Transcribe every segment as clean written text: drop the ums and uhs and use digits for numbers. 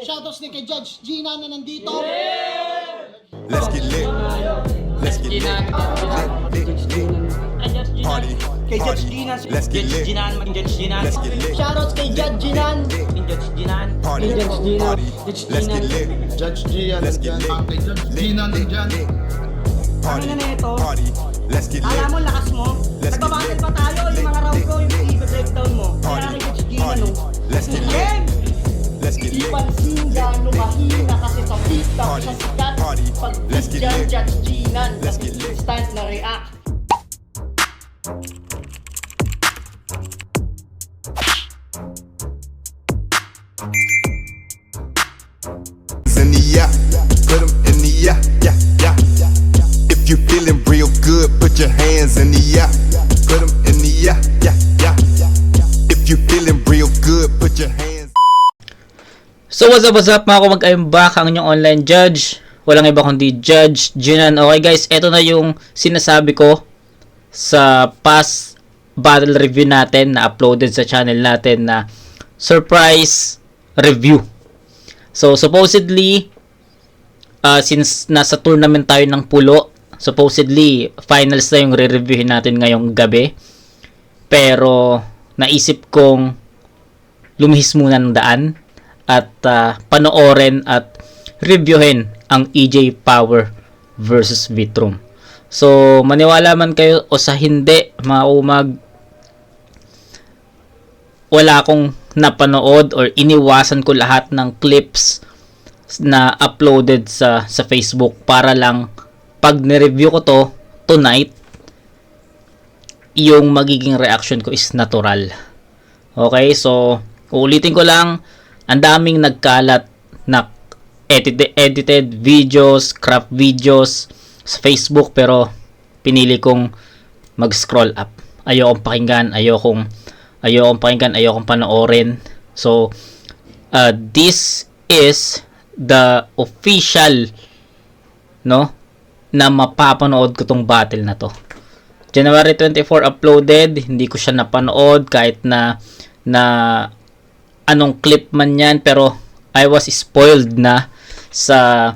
Shoutouts din kay Judge Gina na nandito. Let's get lit. Let's get lit. Party. Kay Judge Gina. Let's get lit. Let's get lit. Shoutouts kay Judge Ginan. Party. Party. Let's get lit. Judge Gian. Let's get lit. Gina nandyan. Party. Ano na ito? Party. Let's get lit. Alam mo, lakas mo. Let's get Nagbabattle lit. pa tayo. Yung mga round ko, yung i-breakdown mo. Kaya Party. kay Judge Gina, Party. no? Let's get lit. Game! Let's get Di lit. pansin gano'ng mahina kasi sa TikTok Party. sa sikat. Party. Pag Let's get dyan, lit. Judge Ginan. Let's get lit. Instant na react. In the yeah, put 'em in the yeah, yeah, yeah. If you feeling real good, put your hands in the yeah, put 'em in the yeah, yeah, yeah. If you feeling real good, put your hands. So what's up mga kumag, I'm back, ang inyong online judge. Walang iba kundi Judge Ginan. Okay guys, eto na yung sinasabi ko sa past battle review natin na uploaded sa channel natin na surprise review. So supposedly, since nasa tournament tayo ng pulo, supposedly finals na yung re-reviewin natin ngayong gabi. Pero naisip kong lumihis muna ng daan at panoorin at reviewin ang EJ Power versus Vitrum. So, maniwala man kayo o sa hindi, mga umag, wala akong napanood or iniwasan ko lahat ng clips na uploaded sa Facebook para lang pag ni-review ko to tonight, yung magiging reaction ko is natural. Okay, so uulitin ko lang, ang daming nagkalat na edited videos, craft videos sa Facebook, pero pinili kong mag-scroll up. Ayokong pakinggan, ayokong panoorin. So this is the official, no, na mapapanood ko tong battle na to. January 24 uploaded, hindi ko siya napanood kahit na anong clip man yan, pero I was spoiled na sa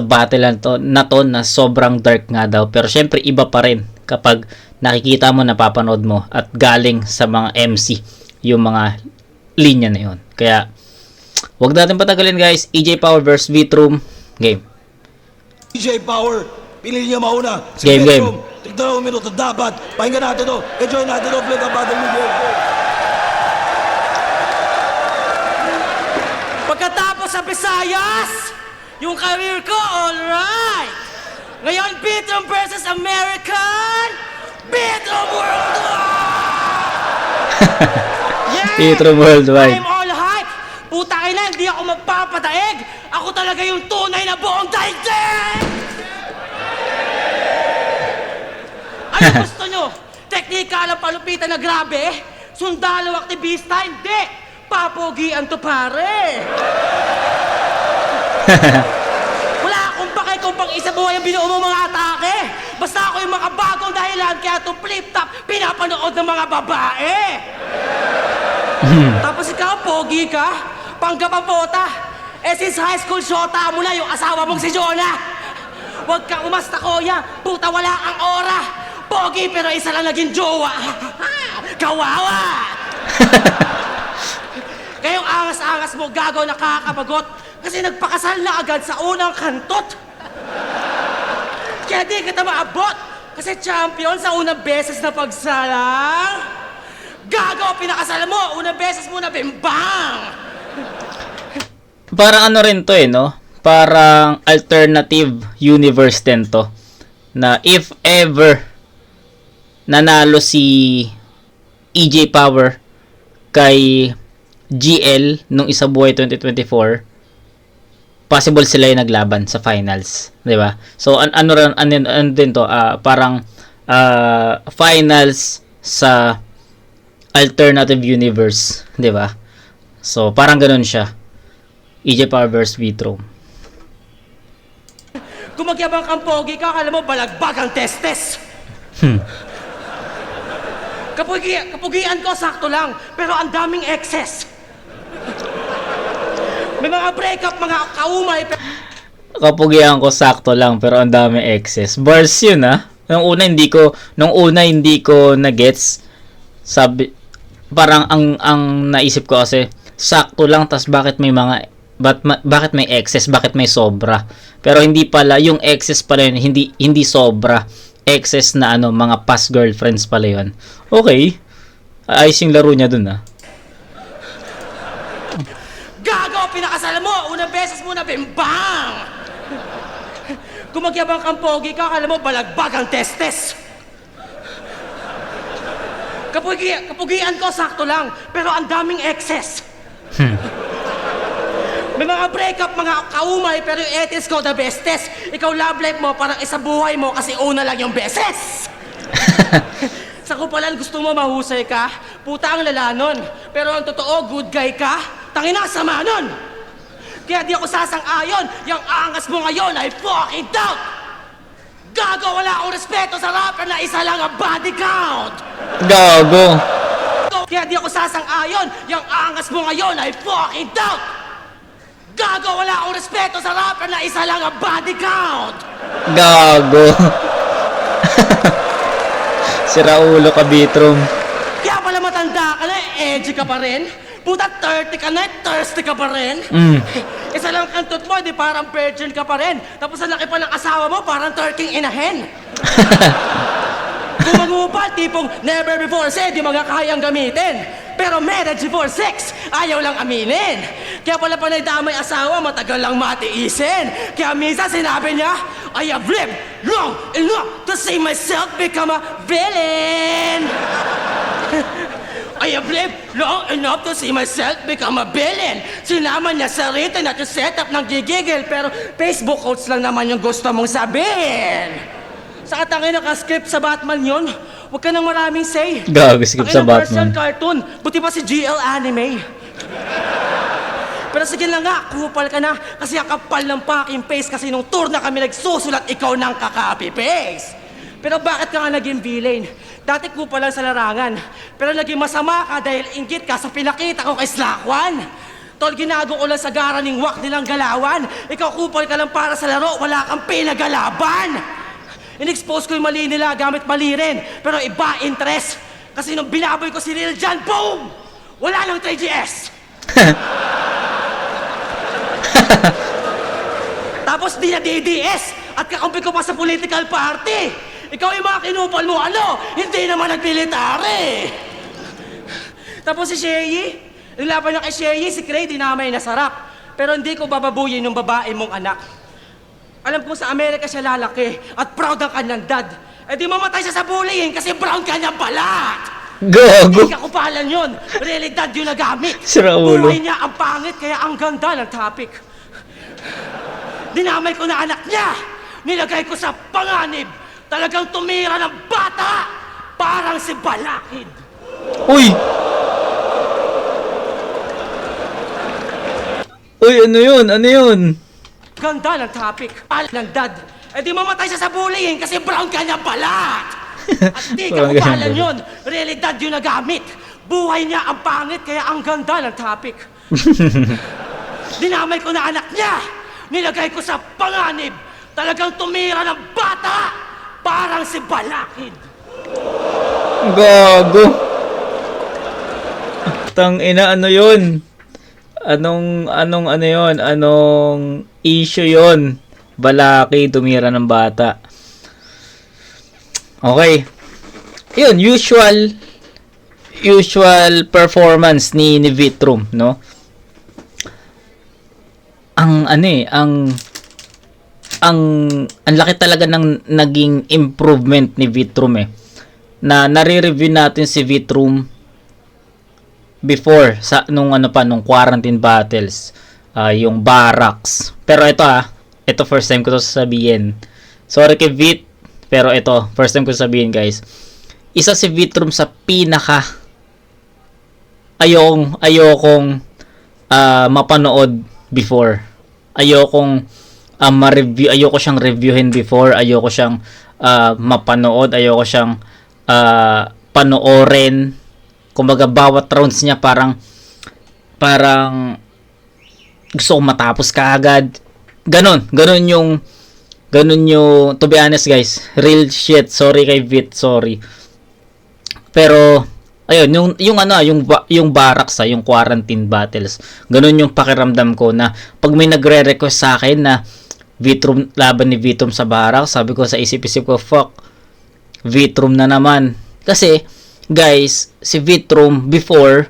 battle na to na sobrang dark nga daw. Pero syempre iba pa rin kapag nakikita mo, napapanood mo at galing sa mga MC yung mga linya na yun. Kaya wag natin patagalin guys. EJ Power versus Vitrum. Game. EJ Power, pili niya mauna. Game, game. Tignan 2 minuto dapat. Pakinggan natin to. Enjoy natin to. Play the battle with you. Pagkatapos sa Visayas, yung career ko, alright! Ngayon, Vitrum versus American, Vitrum Worldwide! Yeah! Vitrum Worldwide. I'm all hype! Puta kayo na, hindi ako magpapadaig! Ako talaga yung tunay na buong daigdig! Ano gusto nyo? Teknika ng palupitan na grabe? Sundalo aktivista? Hindi! Papogian to pare! Wala akong pakay kung pang isa buhay ang binuo mo mga atake! Basta ako yung makabagong dahilan kaya itong flip-top pinapanood ng mga babae! Tapos ikaw, pogi ka? Panggapapota! Since high school, shota mo na yung asawa mong si Jonah! Huwag kang umasta, kuya! Puta, wala kang ora! Pogi pero isa lang naging jowa! Kawawa! Kayong angas-angas mo, gago, nakakabagot kasi nagpakasal na agad sa unang kantot. Kaya di kita maabot kasi champion sa unang beses na pagsalang. Gago, pinakasal mo, unang beses mo na bimbang. Parang ano rin to no? Parang alternative universe din to. Na if ever nanalo si EJ Power kay GL nung Isa Buhay 2024, possible sila yung naglaban sa finals, 'di ba? So ano din to, parang finals sa alternative universe, 'di ba? So parang ganoon siya. EJ Power vs Vitrum. Kung magyabang kang pogi ka, akala mo balagbag ang testes. Kapugian ko, sakto lang. Pero ang daming excess. May mga breakup, mga kaumay, Kapugian ko sakto lang pero ang dami excess. Bars yun Nung una hindi ko na-gets. Sabi parang ang naisip ko kasi sakto lang tas bakit may excess, bakit may sobra. Pero hindi pala yung excess pala yun, hindi sobra. Excess na mga past girlfriends pala yun. Okay. Ayos yung laro niya dun gago, pinakasalan mo, unang beses mo na bimbang! Kung magyabang kang pogi ka, akala mo balagbag ang testes. Kapugian ko, sakto lang, pero ang daming excess. May mga breakup, mga kaumay, pero yung etis ko the bestest. Ikaw love life mo, parang isa buhay mo kasi una lang yung beses. Sa kupalan, gusto mo mahusay ka? Puta ang lalanon. Pero ang totoo, good guy ka? Tangina, sama nun! Kaya di ako sasang-ayon, yung angas mo ngayon ay fucking doubt! Gago, wala akong respeto sa rapper na isa lang ang body count! Gago. Kaya di ako sasang-ayon, yung angas mo ngayon ay fucking doubt! Gago, wala akong respeto sa rapper na isa lang ang body count! Gago. Sira ulo ka, Bitrom. Kaya pala matanda ka na, edgy ka pa rin? Puta, 30 ka na, thirsty ka pa rin? Isa lang kantot mo, di parang virgin ka pa rin. Tapos ang laki pa ng asawa mo, parang turking inahen. Kung mag-uupal, tipong never before said, di magkakayang gamitin. Pero marriage before sex, ayaw lang aminin. Kaya pala panay damay asawa, matagal lang matiisin. Kaya minsan sinabi niya, I have lived long enough to see myself become a villain. I have lived long enough to see myself become a villain. Sinama niya sa written at yung setup ng gigigil, pero Facebook quotes lang naman yung gusto mong sabihin. Sa katangin naka-script sa Batman yon, huwag ka nang maraming say. Gago, skip sa Version Batman. cartoon, buti pa si GL Anime. Pero sige lang nga, kupal ka na kasi ang kapal ng packing paste kasi nung tour na kami nagsusulat ikaw ng kaka-copy-paste. Pero bakit ka nga naging villain? Dati kupal lang sa larangan, pero naging masama ka dahil inggit ka sa pinakita ko kay Slakwan. Tol, ginago ko lang sa garaning wak nilang galawan. Ikaw kupal ka lang para sa laro, wala kang pinagalaban. In-expose ko yung mali nila gamit mali rin, pero iba interest. Kasi nung binaboy ko si Lil Jon, boom! Wala nang 3GS! Tapos di na DDS at kakampi ko pa sa political party. Ikaw yung mga kinupal mo, hindi naman nagmilitary. Tapos si Sherry, nilaban niya kay Sherry, si Cray dinamay na sarap. Pero hindi ko bababuyin yung babae mong anak. Alam ko sa Amerika siya lalaki at proud ang kanyang dad. Eh di mamatay siya sa bullying kasi brown kanyang balat. Gago. Hindi ka kupalan yun. Realidad yung nagamit. Sira ulo. Buhay niya ang pangit kaya ang ganda ng topic. Dinamay ko na anak niya. Nilagay ko sa panganib. Talagang tumira ng bata. Parang si Balakid. Uy! Uy, ano yun? Ano yun? Ganda ng topic. Alam ng dad. Eh di mamatay siya sa bullying kasi brown kanyang balat. At di ka Parang kupalan ganun. yun. Realidad yung nagamit. Buhay niya ang pangit kaya ang ganda ng topic. Dinamay ko na anak niya. Nilagay ko sa panganib. Talagang tumira ng bata. Parang si Balakid. Gago. Tangina, ano yun? Anong ano yun? Anong issue yun? Balaki, tumira ng bata. Okay. Yun, usual performance ni Vitrum, no? Ang laki talaga ng naging improvement ni Vitrum na nare-review natin si Vitrum before sa nung quarantine battles, yung barracks. Pero ito first time ko to sasabihin. Sorry kay Vit, pero ito first time ko sasabihin, guys. Isa si Vitrum sa pinaka ayokong mapanood before. Ayokong ma-review, ayoko siyang reviewin before, ayoko siyang mapanood, ayoko siyang panoorin. Kumbaga bawat rounds niya parang gusto kong matapos kaagad. Ganon yung, to be honest guys, real shit. Sorry kay Vit, sorry. Pero, ayun, yung barracks, yung quarantine battles, ganon yung pakiramdam ko na pag may nagre-request sa akin na Vitrum, laban ni Vitrum sa barracks, sabi ko sa isip-isip ko, fuck, Vitrum na naman. Kasi, guys, si Vitrum before,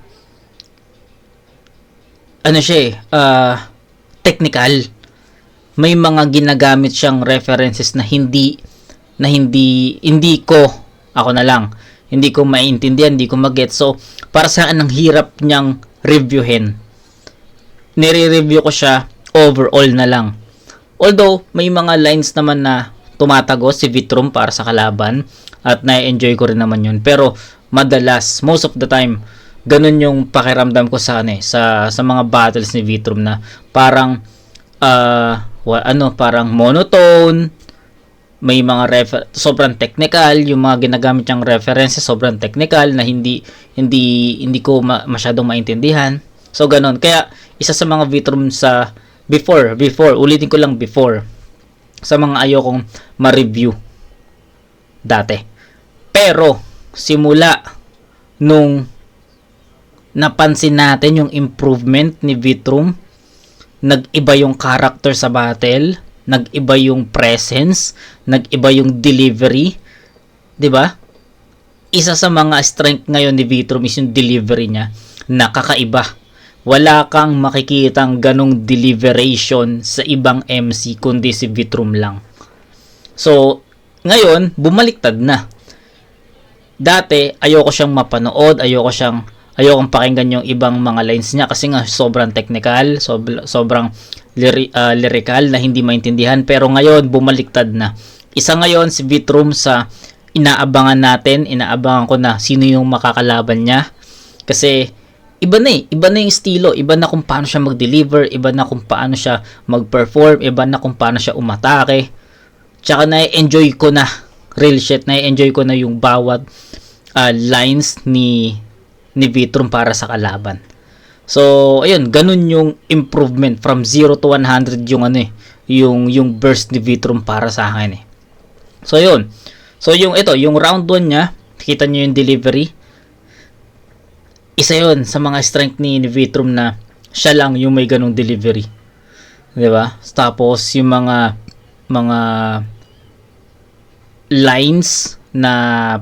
technical. May mga ginagamit siyang references na hindi ko, ako na lang, hindi ko maintindihan, hindi ko mag-get. So, para sa akin, ang hirap niyang reviewin. Nire-review ko siya overall na lang. Although, may mga lines naman na tumatagos si Vitrum para sa kalaban at na-enjoy ko rin naman yun. Pero, madalas, most of the time, ganun yung pakiramdam ko sa mga battles ni Vitrum na parang parang monotone, may mga sobrang technical, yung mga ginagamit niyang references sobrang technical na hindi ko masyadong maintindihan. So ganun. Kaya isa sa mga Vitrum sa before, ulitin ko lang before, sa mga ayokong ma-review dati. Pero simula nung napansin natin yung improvement ni Vitrum, nag-iba yung character sa battle, nag-iba yung presence, nag-iba yung delivery, 'di ba? Isa sa mga strength ngayon ni Vitrum is yung delivery niya, nakakaiba. Wala kang makikitang ganong deliberation sa ibang MC kundi si Vitrum lang. So, ngayon bumaliktad na. Dati ayoko siyang mapanood, ayokong pakinggan yung ibang mga lines niya kasi nga sobrang technical, sobrang lyrical na hindi maintindihan. Pero ngayon, bumaliktad na. Isa ngayon si Vitrum sa inaabangan ko na sino yung makakalaban niya. Kasi iba na yung estilo, iba na kung paano siya mag-deliver, iba na kung paano siya mag-perform, iba na kung paano siya umatake. Tsaka na-enjoy ko na, real shit, na-enjoy ko na yung bawat lines ni Vitrum para sa kalaban. So, ayun, ganun yung improvement from 0 to 100 yung burst ni Vitrum para sa akin . So, yun. So, yung round 1 niya, kita niyo yung delivery. Isa yun sa mga strength ni Vitrum na siya lang yung may ganung delivery. 'Di ba? Tapos yung mga lines na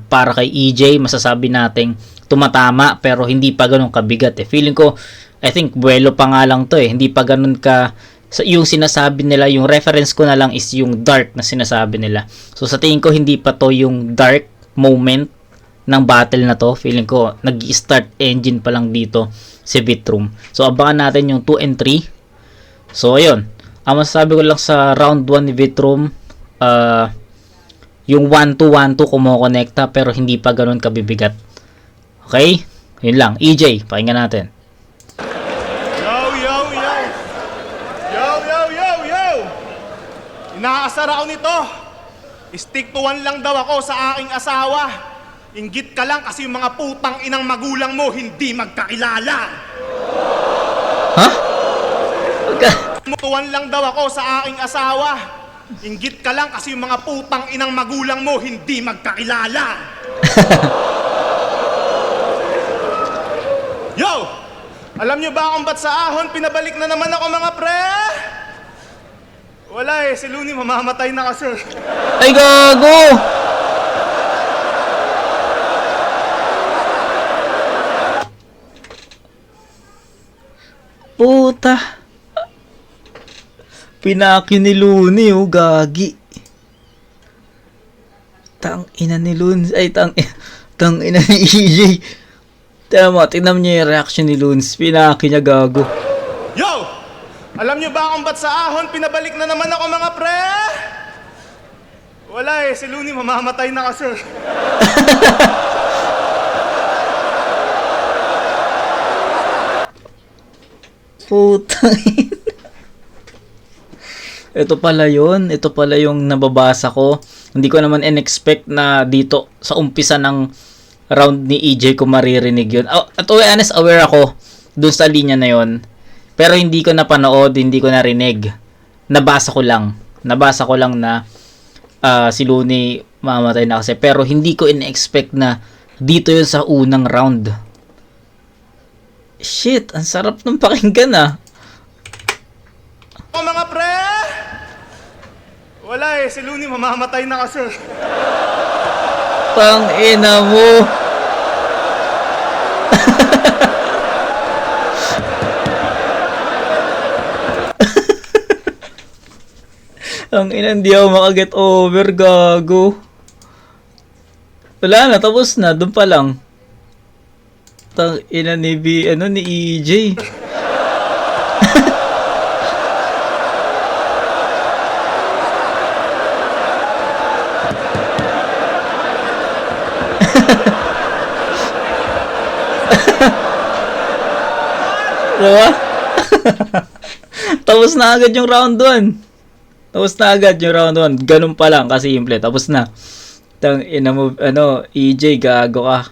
para kay EJ, masasabi nating tumatama pero hindi pa ganun kabigat . Feeling ko, I think buwelo pa nga lang to . Hindi pa ganun ka yung sinasabi nila, yung reference ko na lang is yung dark na sinasabi nila. So sa tingin ko hindi pa to yung dark moment ng battle na to. Feeling ko nag-start engine pa lang dito si Vitrum. So abangan natin yung 2 and 3. So ayun, ang masasabi ko lang sa round 1 ni Vitrum, yung 1-2-1-2 kumokonekta pero hindi pa ganun kabibigat. Okay? Yun lang. EJ, pakinggan natin. Yo! Inaasar ako nito. Stick to one lang daw ako sa aking asawa. Inggit ka lang kasi yung mga putang inang magulang mo hindi magkakilala. Ha? Tuwan lang daw ako sa aking asawa. Inggit ka lang kasi yung mga putang inang magulang mo hindi magkakilala. Yo! Alam nyo ba kung ba't sa ahon pinabalik na naman ako mga pre? Wala si Looney mamamatay na kasi. Ay gago! Puta! Pinakyo ni Looney, gagi. Tang ina ni Looney. Ay, tang ina ni EJ. Tama, tingnan niyo yung reaction ni Loons. Pinaki niya, gago. Yo! Alam nyo ba kung ba't sa ahon pinabalik na naman ako mga pre? Wala si Looney mamamatay na kasi. Putang ina. Ito pala yun. Ito pala yung nababasa ko. Hindi ko naman in-expect na dito sa umpisa ng round ni EJ ko maririnig yun. At to be honest, aware ako dun sa linya na yun. Pero hindi ko napanood, hindi ko narinig. Nabasa ko lang na si Looney mamatay na kasi. Pero hindi ko in-expect na dito yun sa unang round. Shit, ang sarap ng pakinggan ah. O mga pre! Wala si Looney mamamatay na kasi. Tang ina mo. Ang ina, hindi ako makaget over, gago. Wala na, tapos na, doon pa lang. Tang ina ni ni EJ. Diba? Tapos na agad yung round 1. Ganun pa lang, kasimple. Tapos na. Tang ina mo, EJ, gago ka.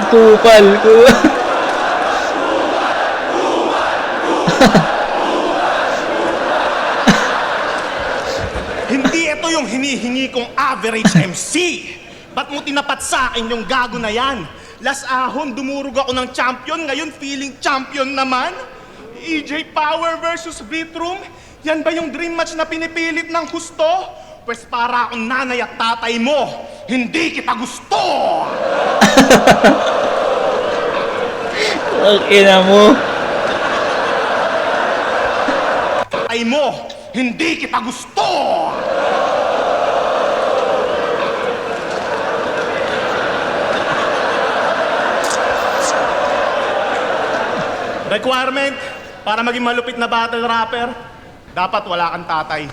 Kupal. Hindi ito yung hinihingi kong average MC. Ba't mo tinapat sa akin yung gago na yan? Last ahon, dumurog ako ng champion. Ngayon, feeling champion naman. EJ Power versus Beatroom. Yan ba yung dream match na pinipilit ng husto? Pwes para akong nanay at tatay mo. Hindi kita gusto! Ang ina mo. Ay mo, hindi kita gusto! Requirement, para maging malupit na battle rapper, dapat wala kang tatay.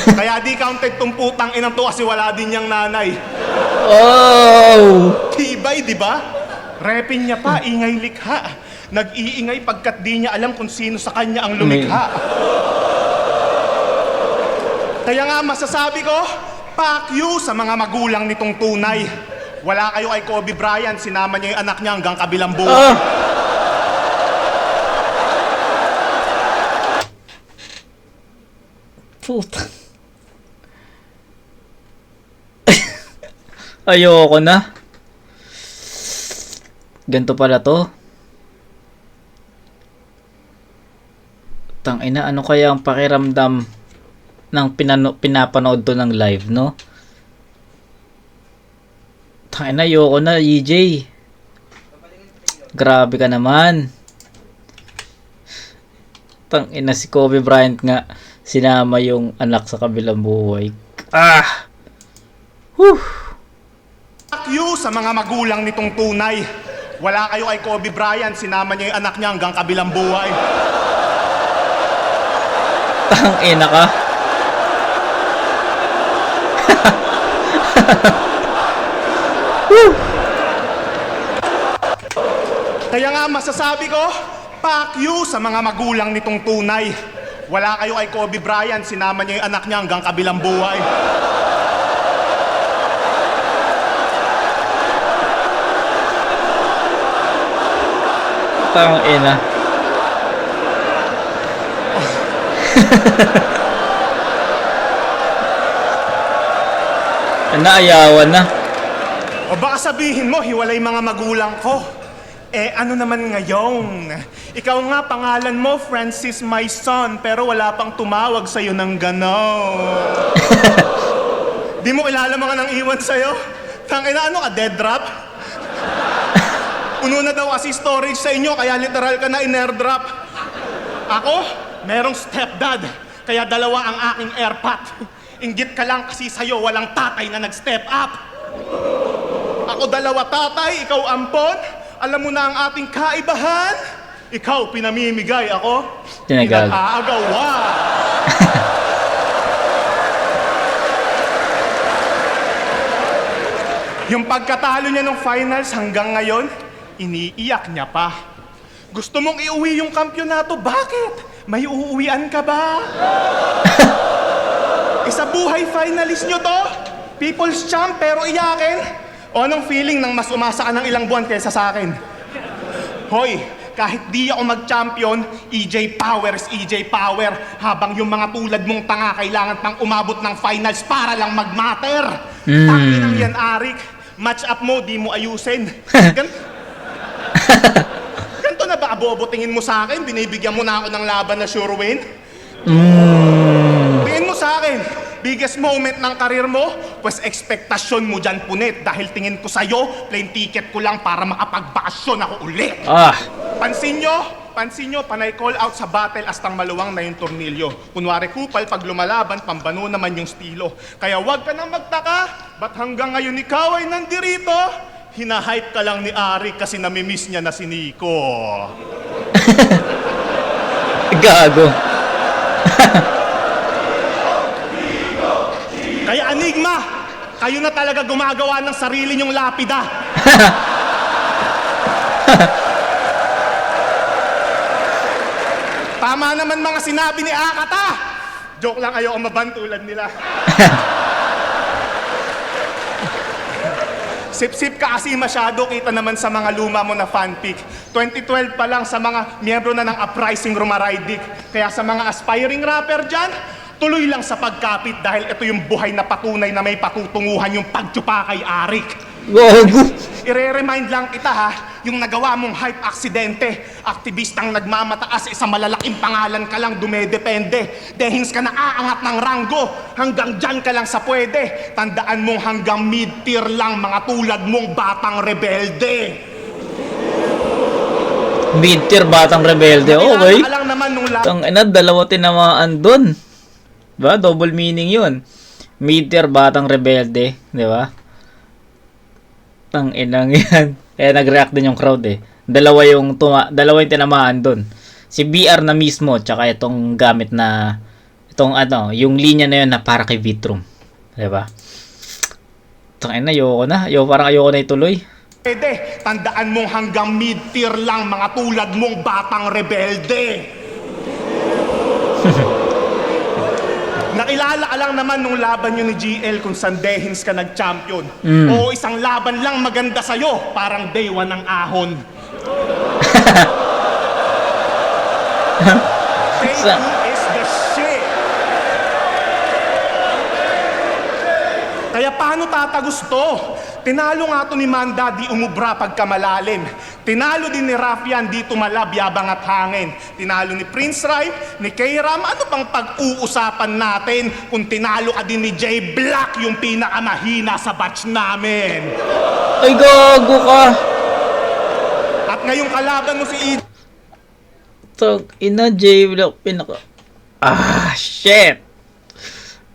Kaya di counted tong putang inang to kasi wala din niyang nanay. Oh! Tibay, di ba? Repin niya pa, ingay likha. Nag-iingay pagkat di niya alam kung sino sa kanya ang lumikha. Kaya nga masasabi ko, fuck you sa mga magulang nitong tunay. Wala kayo kay Kobe Bryant, sinama niya yung anak niya hanggang kabilang buhay. Puta. Ayoko na. Ganto pala to. Tangina, ano kaya ang pakiramdam ng pinapanood to ng live, no? Tangina, ayoko na, EJ. Grabe ka naman. Tangina, si Kobe Bryant nga sinama yung anak sa kabilang buhay. Ah! Whew! Fuck you sa mga magulang nitong tunay. Wala kayo kay Kobe Bryant, sinama niya yung anak niya hanggang kabilang buhay. Tangina ka. Kaya nga masasabi ko, fuck you sa mga magulang nitong tunay. Wala kayo kay Kobe Bryant, sinama niya yung anak niya hanggang kabilang buhay. Tangina. Naayawan na. O baka sabihin mo, hiwalay mga magulang ko. Eh, ano naman ngayon? Ikaw nga, pangalan mo, Francis my son, pero wala pang tumawag sa'yo ng gano'n. Di mo kilala mga nang iwan sa'yo? Tangina, ano ka, dead drop? Puno na daw kasi storage sa inyo, kaya literal ka na in-airdrop. Ako, merong stepdad, kaya dalawa ang aking airpot. Inggit ka lang kasi sa'yo walang tatay na nag-step up. Ako dalawa tatay, ikaw ampon. Alam mo na ang ating kaibahan. Ikaw pinamimigay, ako Tinagal. pinag-aagawa. Yung pagkatalo niya ng finals hanggang ngayon, iniiyak niya pa. Gusto mong iuwi yung kampyonato, bakit? May uuwian ka ba? Isa buhay finalist nyo to? People's champ pero iyakin? O anong feeling nang mas umasa ka ng ilang buwan kaysa sa akin? Hoy, kahit di ako mag-champion, EJ Power is EJ Power. Habang yung mga tulad mong tanga kailangan pang umabot ng finals para lang mag-matter. Takinang yan, Arik. Match up mo, di mo ayusin. Ganto na ba, abobo, tingin mo sa akin? Binibigyan mo na ako ng laban na sure win? Tingin mo sa akin, biggest moment ng karir mo, pues ekspektasyon mo dyan punit dahil tingin ko sa'yo, plain ticket ko lang para makapagbakasyon ako ulit. Pansin nyo, panay call out sa battle astang maluwang na yung tornilyo. Kunwari kupal, pag lumalaban, pambano naman yung stilo. Kaya wag ka nang magtaka, ba't hanggang ngayon ikaw ay nandirito? Hinahype ka lang ni Ari kasi namimiss niya na si Nico. Gago. Kaya Enigma, kayo na talaga gumagawa ng sarili nyong lapida. Tama naman mga sinabi ni Akata. Joke lang, ayoko mabantulan nila. Sip-sip ka kasi masyado, kita naman sa mga luma mo na fanfic. 2012 pa lang sa mga miyembro na ng Uprising Rumaraydik. Kaya sa mga aspiring rapper dyan, tuloy lang sa pagkapit dahil ito yung buhay na patunay na may patutunguhan yung pagtsupa kay Arik. Gago. Ire-remind lang kita ha, yung nagawa mong hype aksidente. Aktivistang nagmamataas, isang malalaking pangalan ka lang dumedepende. Dehins ka na aangat ng ranggo, hanggang dyan ka lang sa pwede. Tandaan mong hanggang mid-tier lang mga tulad mong batang rebelde. Mid-tier batang rebelde. Okay. Nakilala ka lang naman nung Tangina, dalawa tinamaan dun. Diba? Double meaning yun. Mid-tier batang rebelde. Diba? Tanginang yan. Kaya nag-react din yung crowd eh. Dalawa yung tinamaan dun. Si BR na mismo, tsaka itong gamit na, itong ano, yung linya na yun na para kay Vitrum. Diba? Tangina, parang ayoko na ituloy. pwede. Tandaan mong hanggang mid-tier lang mga tulad mong batang rebelde. Nakilala ka lang naman nung laban nyo ni GL kung saan Dehins ka nag-champion. O isang laban lang maganda sa'yo, parang day one ng ahon. Say who is the shit. Kaya paano tatagos to? Tinalo nga to ni Manda, di umubra pagkamalalim. Tinalo din ni Rafian, di tumalab, yabang at hangin. Tinalo ni Prince Rhyme, ni K-Ram, ano pang pag-uusapan natin kung tinalo ka din ni J Black, yung pinakamahina sa batch namin. Ay, gago ka. At ngayong kalaban mo si E. Tag ina, J Black pinaka. Ah, shit.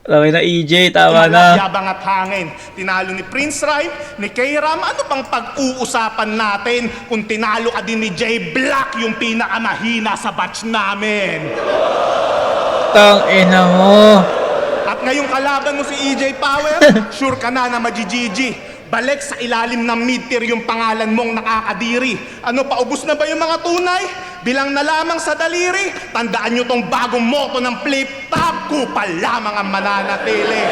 Alam na EJ, tama na. Yabang at hangin. Tinalo ni Prince Rhyme, ni K-Ram, ano pang pag-uusapan natin kung tinalo ka din ni J Black, yung pinakamahina sa batch namin. Tang ina mo. At ngayong kalaban mo si EJ Power, sure ka na magigigi. Balik sa ilalim ng mid-tier yung pangalan mong nakakadiri. Ano, paubos na ba yung mga tunay? Bilang na lamang sa daliri, tandaan nyo tong bagong moto ng flip-top, kupal lamang ang mananatili.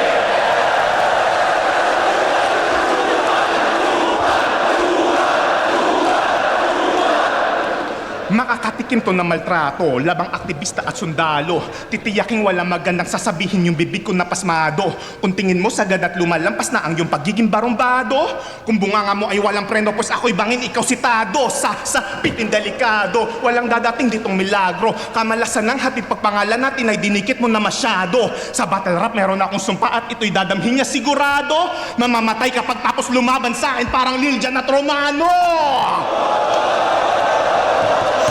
Makakatikim to ng maltrato, labang aktivista at sundalo. Titiyaking walang magandang sasabihin yung bibig ko na pasmado. Kung tingin mo sagad at lumalampas na ang iyong pagiging barumbado. Kung bunganga mo ay walang preno, pues ako'y bangin, ikaw sitado. Sa pitin delikado, walang dadating ditong milagro. Kamalasan ng hatid pagpangalan natin ay dinikit mo na masyado. Sa battle rap meron akong sumpa at ito'y dadamhin niya sigurado. Mamamatay kapag tapos lumaban sa akin parang Liljan at Romano.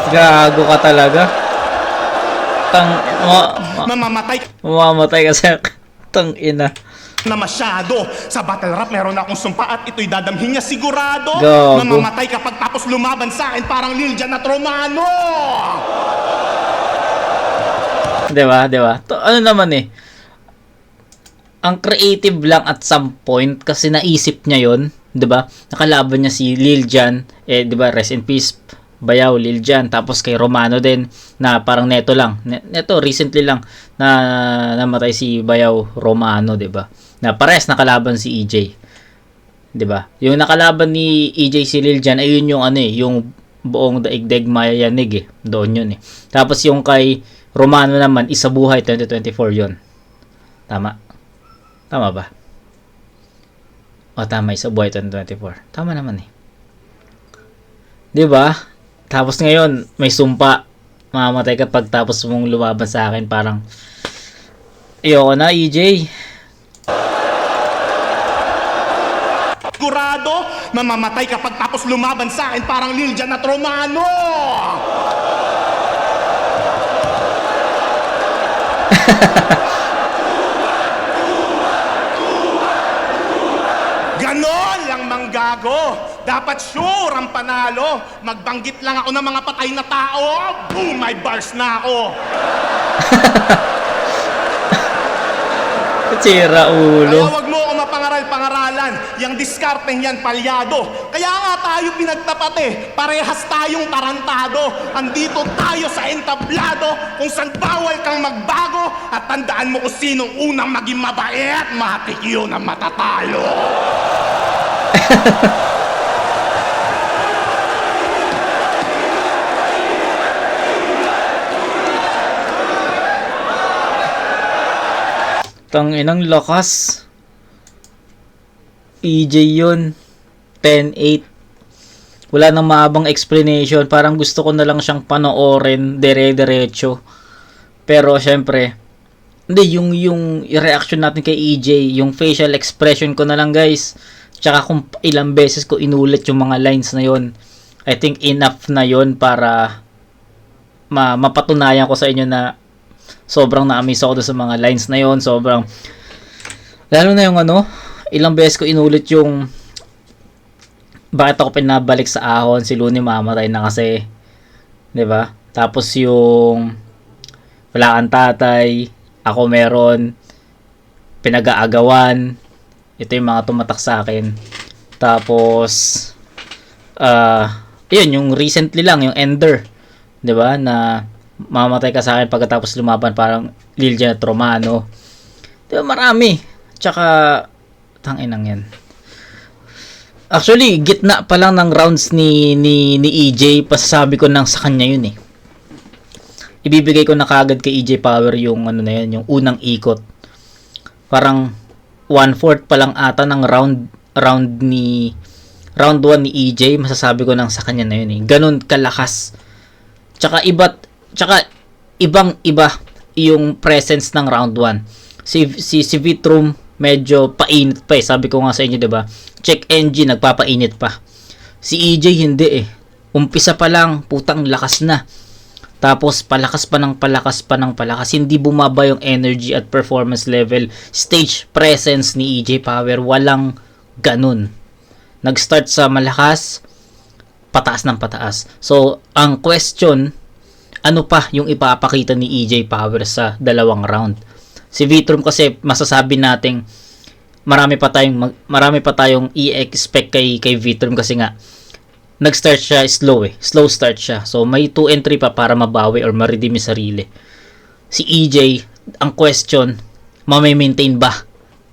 Gago ka talaga. Mamamatay kasi tang ina. Na masyado. Sa battle rap meron akong sumpa at ito'y dadamhin niya sigurado. Gago. Mamamatay kapag tapos lumaban sa akin parang Liljan at Romano. Diba? Ano naman eh. Ang creative lang at some point kasi naisip niya yon, 'di ba? Nakalaban niya si Lil Jon, eh 'di ba? Rest in peace. Bayaw, Lil Jan, tapos kay Romano din na parang neto lang. Neto recently lang na namatay si Bayaw Romano, 'di ba? Na pares nakalaban si EJ. 'Di ba? Yung nakalaban ni EJ si Lil Jan ayun yung ano eh, yung buong daigdig mayayanig eh. Doon yun eh. Tapos yung kay Romano naman, Isa Buhay 2024 yun. Tama? Tama ba? O tama, Isa Buhay 2024. Tama naman eh. 'Di ba? Tapos ngayon, may sumpa. Mamamatay ka pag tapos mong lumaban sa akin. Parang, ayoko na, EJ. Sigurado, mamamatay kapag tapos lumaban sa akin parang Lil Jan at Romano! Ganon lang manggago. Dapat sure ang panalo. Magbanggit lang ako ng mga patay na tao. Boom! May bars na ako. Sira ulo. Kaya wag mo ako mapangaral-pangaralan. Yang diskarteng yan palyado. Kaya nga tayo pinagtapat eh. Parehas tayong tarantado. Andito tayo sa entablado. Kung saan bawal kang magbago. At tandaan mo kung sinong unang maging mabait. Matik yun ang matatalo. Tanginang lakas. EJ yun. 10-8. Wala nang maabang explanation. Parang gusto ko na lang siyang panoorin dire-diretso. Pero syempre, hindi, yung reaction natin kay EJ, yung facial expression ko na lang guys. Tsaka kung ilang beses ko inulit yung mga lines na yon, I think enough na yon para mapatunayan ko sa inyo na sobrang na-amaze ako sa mga lines na yon. Sobrang, lalo na yung ilang beses ko inulit yung bakit ako pinabalik sa ahon, si Looney mamatay na kasi, 'di ba? Tapos yung wala kang tatay, ako meron, pinag-aagawan, ito yung mga tumatak sa akin. Tapos yun, yung recently lang, yung Ender, 'di ba? Na mamatay ka sa akin pagkatapos lumaban parang Lil Jan at Romano. 'Di ba, marami. Tsaka tanginang yan. Actually, gitna pa lang ng rounds ni EJ, pasasabi ko nang sa kanya yun eh. Ibibigay ko na kagad kay EJ Power yung na yun, yung unang ikot. Parang 1/4 pa lang ata ng round 1 ni EJ, masasabi ko nang sa kanya na yun eh. Ganun kalakas. Tsaka ibang-iba yung presence ng round 1. Si Vitrum medyo painit pa eh. Sabi ko nga sa inyo, 'di ba? Check engine nagpapainit pa. Si EJ hindi eh. Umpisa pa lang, putang lakas na. Tapos palakas pa ng palakas. Hindi bumaba yung energy at performance level. Stage presence ni EJ Power, walang ganun. Nag-start sa malakas, pataas ng pataas. So, ang question, ano pa yung ipapakita ni EJ Power sa dalawang round? Si Vitrum kasi masasabi nating marami pa tayong i-expect kay Vitrum kasi nga nag-start siya slow start siya. So may 2 and 3 pa para mabawi or ma-redeem yung sarili. Si EJ, ang question, ma-maintain ba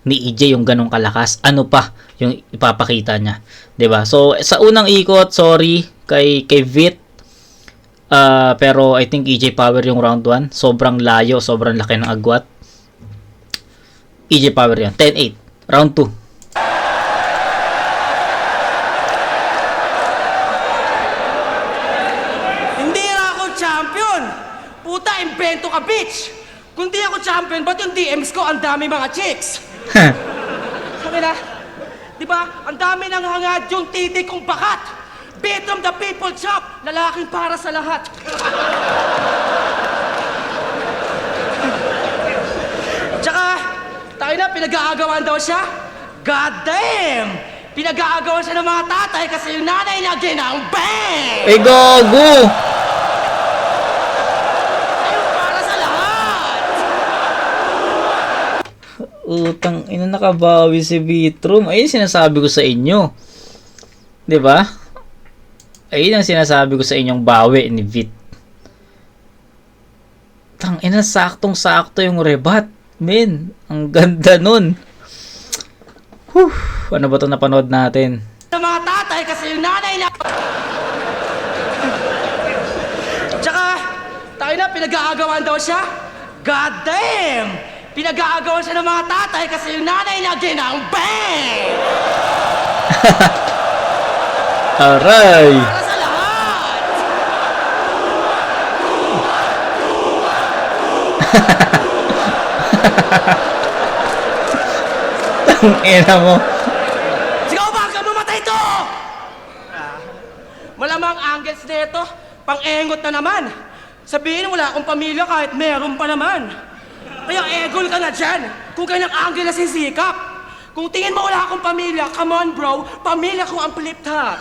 ni EJ yung ganong kalakas? Ano pa yung ipapakita niya? 'Di ba? So sa unang ikot, sorry kay Vit. Pero I think EJ Power yung round 1. Sobrang layo, sobrang laki ng agwat. EJ Power yan. 10-8. Round 2. Hindi na ako champion! Puta, invento ka, bitch! Kung di ako champion, ba't yung DMs ko ang dami mga chicks? Sabi na, di ba, ang dami nang hangad yung titik kong bakat! Beat from the people chop! Lalaking para sa lahat! Tsaka, tayo na, pinag-aagawan daw siya? God damn! Pinag-aagawan siya ng mga tatay kasi yung nanay niya ginangbang! Eh, gago! Ayun para sa lahat! Utang ina, nakabawi si Vitrum. Ayun sinasabi ko sa inyo. 'Di ba? Ayun ang sinasabi ko sa inyong bawi ni Vit. Tangina, saktong-sakto yung rebat. Men, ang ganda nun. Whew, ano ba ito napanood natin? Ng mga tatay kasi yung nanay na... Tsaka, tayo na, pinag-aagawan daw siya. God damn! Pinag-aagawan siya ng mga tatay kasi yung nanay na ginangbang! Aray! Para sa lahat! Ina mo. Sigaw ba ka mamatay to? Malamang angles nito, pang-engot na naman. Sabihin wala akong pamilya kahit meron pa naman. Kaya egol ka na dyan, kung kanyang angle na sisikap. Kung tingin mo wala akong pamilya, come on bro, pamilya ko ang flip top.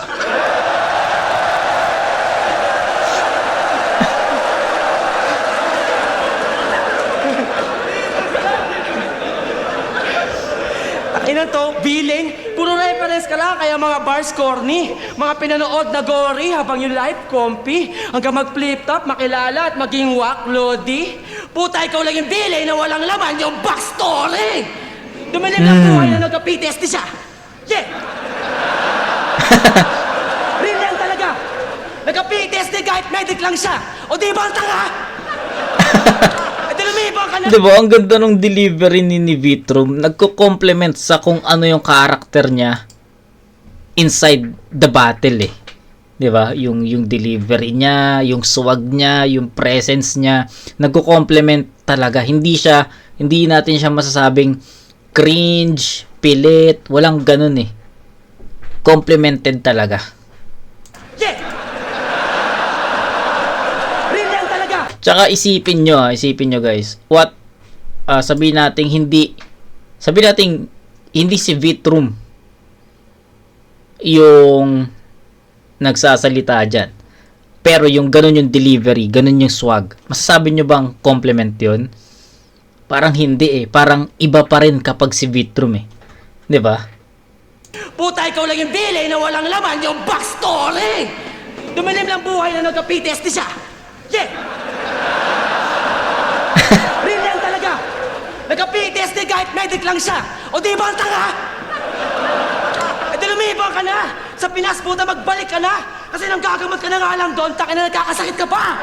Inan to, billing, puro reference ka lang, kaya mga bars corny, mga pinanood na gory habang yung life comfy, hanggang mag-flip top, makilala at maging wak, lodi. Puta, ikaw lang yung billing na walang laman, yung backstory! Dumalim ng buhay na nagka-PTSD siya. Yeah! Real yan talaga! Nagka-PTSD kahit medic lang siya. O di ba ang tanga? Lumibang ka na. Diba, ang ganda ng delivery ni Vitrum. Nagko-complement sa kung ano yung karakter niya inside the battle eh. Diba? Yung delivery niya, yung swag niya, yung presence niya, nagko-complement talaga. Hindi natin siya masasabing cringe, pilit, walang ganun eh. Complemented talaga. Yeah! Real yan talaga. Tsaka isipin nyo guys, sabihin natin hindi si Vitrum yung nagsasalita dyan. Pero yung ganun yung delivery, ganun yung swag. Masasabi nyo bang compliment yun? Parang hindi eh. Parang iba pa rin kapag si Vitrum eh. 'Di ba? Puta, ikaw lang yung bilay na walang laman, yung backstory! Dumalim lang buhay na nagka-PTSD siya. Yeah! Real yan talaga! Nagka-PTSD kahit medic lang siya. O di ba ang tanga? E di lumibang ka na! Sa Pinas, puta, magbalik ka na! Kasi nang gagamot ka na nga lang doon, takin na nagkakasakit ka pa!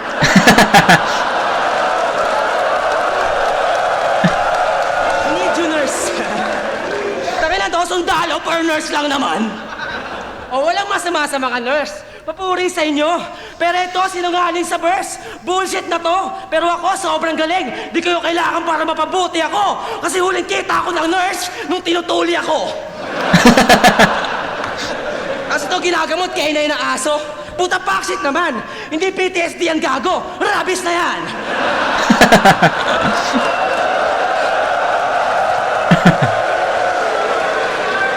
I need you, nurse. Takin na to, sundalo, per nurse lang naman. O walang masama sa mga nurse. Papuri sa inyo. Pero ito, sinungaling sa verse. Bullshit na to. Pero ako, sobrang galing. Di kayo kailangan para mapabuti ako. Kasi huling kita ako ng nurse nung tinutuli ako. Kasi ito ginagamot kay inay ng aso. Puta pakshit naman. Hindi PTSD yan gago. Rabies na yan.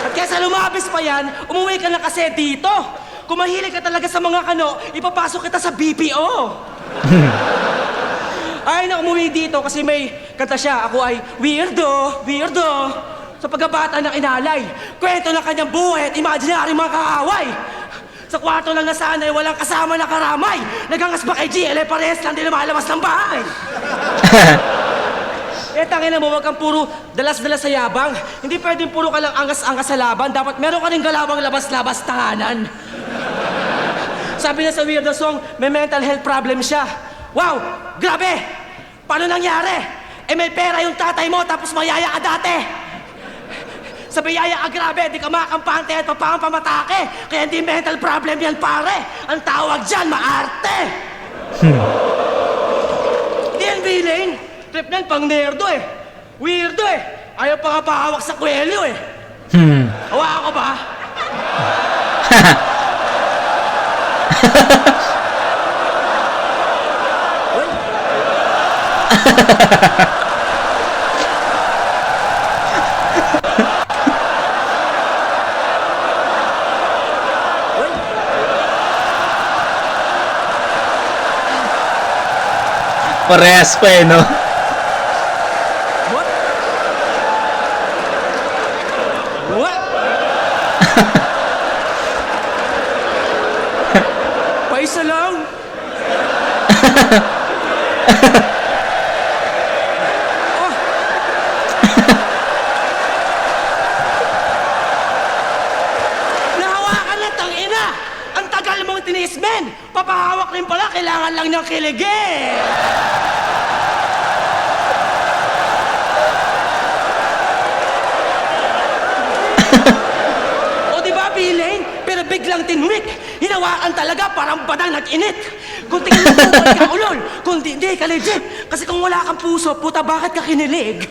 At kesa lumabis pa yan, umuwi ka na kasi dito. Kung mahilig ka talaga sa mga ipapasok kita sa BPO. Ay na umuwi dito kasi may kanta siya. Ako ay weirdo, weirdo. Sa pagkabata ng inalay. Kwento ng kanyang buhay at imaginary mga kaaway. Sa kwarto lang na sanay, walang kasama na karamay. Nagangas ba kay GLA, parehas lang din lumalabas ng bahay. Tangina mo, wag kang puro dalas-dalas sa yabang. Hindi pwedeng puro ka lang angas-angas sa laban. Dapat meron ka rin galawang labas-labas tanganan. Sabi niya sa Weirdo Song, may mental health problem siya. Wow! Grabe! Paano nangyari? May pera yung tatay mo tapos mayaya ka dati. Sabi yaya ka grabe, di ka makampante at papamatake. Kaya hindi mental problem yan pare. Ang tawag dyan, maarte. Di yan bilin. Trip na pang nerdo eh. Weirdo eh. Ayaw pa nga pahawak sa kwelyo eh. Hawa ako ba? Parehas pa eh, no? What? What? Nahawakan na, tangina! Ang tagal mong tinis, men! Papahawak rin pala, kailangan lang niyang kiligin! O di ba, Bilane? Pero biglang tinwik. Hinawakan talaga, parang badang nag-init. Kung tingin mo buhay ka ulol, kung hindi ka legit. Kasi kung wala kang puso, puta, bakit ka kinilig?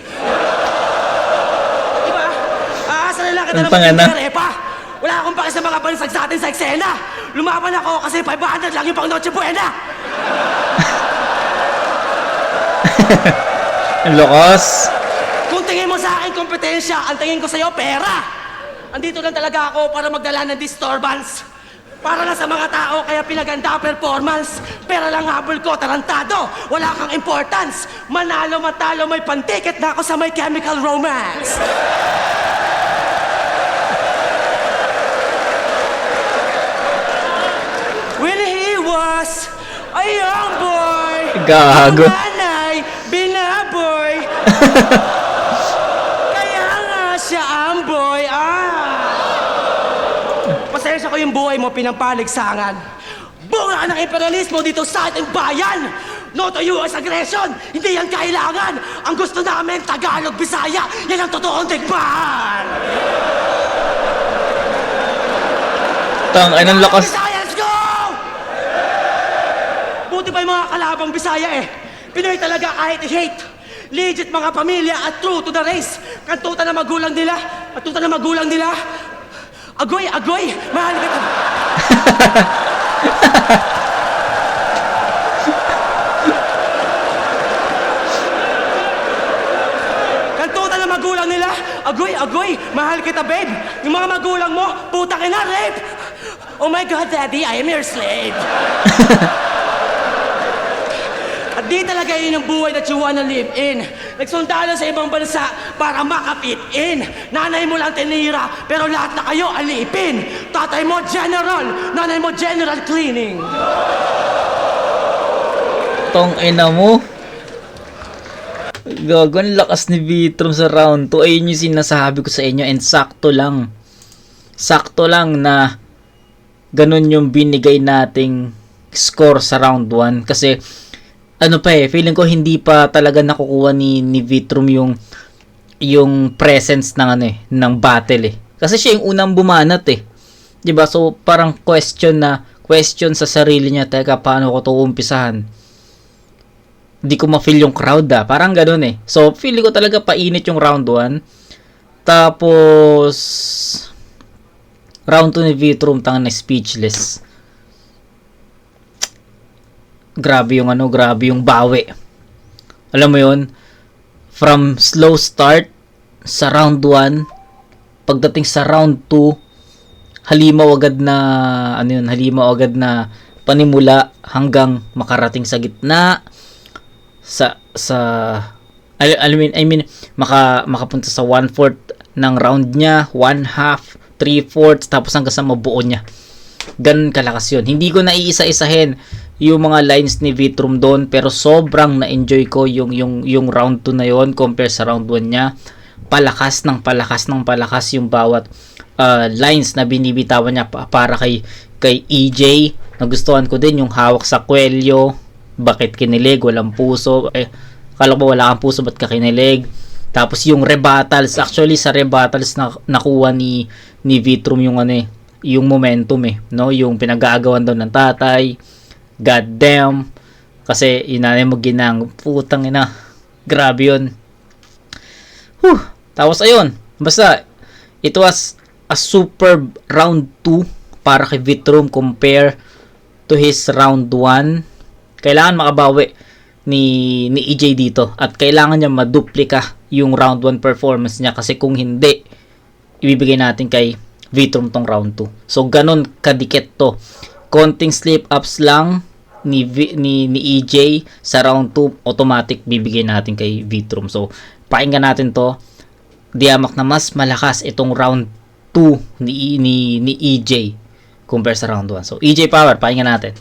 Diba? Aasa na lang kita Ang naman pangana. yung repa. Wala akong paki sa mga bansag sa atin sa eksena. Lumaban ako kasi 500 lang yung pang Noche Buena. Ang lakas. Kung tingin mo sa akin kompetensya, ang tingin ko sa'yo pera. Andito lang talaga ako para magdala ng disturbance. Para lang sa mga tao, kaya pinaganda ang performance. Pera lang habol ko, tarantado. Wala kang importance. Manalo, matalo, may pantiket na ako sa My Chemical Romance. When he was a young boy, Gago. ang nanay, binaboy. Kaya nga siya ang boy, Pasensya ko yung buhay mo, pinampaligsangan. Bunga ng imperialismo dito sa ating bayan! No to US aggression! Hindi yan kailangan! Ang gusto namin, Tagalog, Bisaya! Yan ang totoong digmaan! Anong lakas. Bisaya, let's go! Buti pa yung mga kalabang Bisaya eh. Pinoy talaga kahit i-hate. Legit mga pamilya at true to the race. Kantutan na magulang nila. Kantutan na magulang nila. Agoy, agoy! Mahal kita! Kantutan na magulang nila. Agoy, agoy! Mahal kita, babe! Yung mga magulang mo, putang ina, rape! Oh my God, Daddy, I am your slave! At di talaga yun ang buhay that you wanna live in. Nagsundalo sa ibang bansa para makapit in. Nanay mo lang tinira, pero lahat na kayo alipin. Tatay mo general, nanay mo general cleaning. Tong ina mo. Gago, ang lakas ni Vitrum sa round 2. Ayun yung sinasabi ko sa inyo, and sakto lang. Sakto lang na ganun yung binigay nating score sa round 1. Kasi ano pa feeling ko hindi pa talaga nakukuha ni Vitrum yung presence ng ng battle Kasi siya yung unang bumanat 'Di ba? So parang question sa sarili niya, teka, paano ko 'to umpisahan? Hindi ko ma-feel yung crowd Parang ganoon So feeling ko talaga painit yung round 1. Tapos round 2 ni Vitrum na speechless. Grabe yung bawi. Alam mo yun, from slow start sa round 1, pagdating sa round 2, halimaw agad na panimula hanggang makarating sa gitna, makapunta sa 1/4 ng round niya, 1/2, 3/4, tapos hanggang sa mabuo niya. Ganun kalakas yun. Hindi ko naiisa-isahin yung mga lines ni Vitrum doon, pero sobrang na-enjoy ko yung round 2 na yon compare sa round 1 niya. Palakas yung bawat lines na binibitawan niya para kay EJ. Nagustuhan ko din yung hawak sa kwelyo. Bakit kinilig? Walang puso. Akala ko wala kang puso, ba't ka kinilig? Tapos yung rebuttals, actually sa rebuttals na nakuha ni Vitrum yung momentum no? Yung pinag-aagawan daw ng tatay. God damn. Kasi inanay mo ginang, putang ina. Grabe yun. Tapos ayun. Basta, it was a superb round 2 para kay Vitrum compare to his round 1. Kailangan makabawi ni EJ dito. At kailangan niya maduplika yung round 1 performance niya. Kasi kung hindi, ibibigay natin kay Vitrum tong round 2. So, ganun kadikit to. Konting slip-ups lang ni EJ sa round 2, automatic bibigay natin kay Vitrum. So, pakinggan natin to. Diamak na mas malakas itong round 2 ni EJ compare sa round 1. So, EJ Power, pakinggan natin.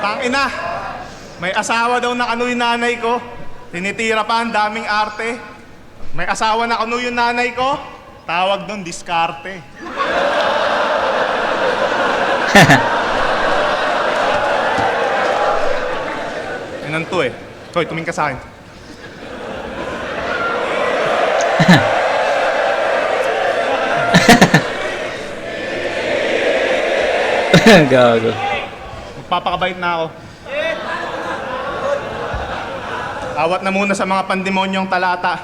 Tangina, may asawa daw na kanu yung nanay ko. Tinitira pa, ang daming arte. May asawa na kanu yung nanay ko. Tawag doon, diskarte. Yan to eh. Hoy, tumingin ka sa akin. Gago. Magpapakabait na ako. Awat na muna sa mga pandemonyong talata.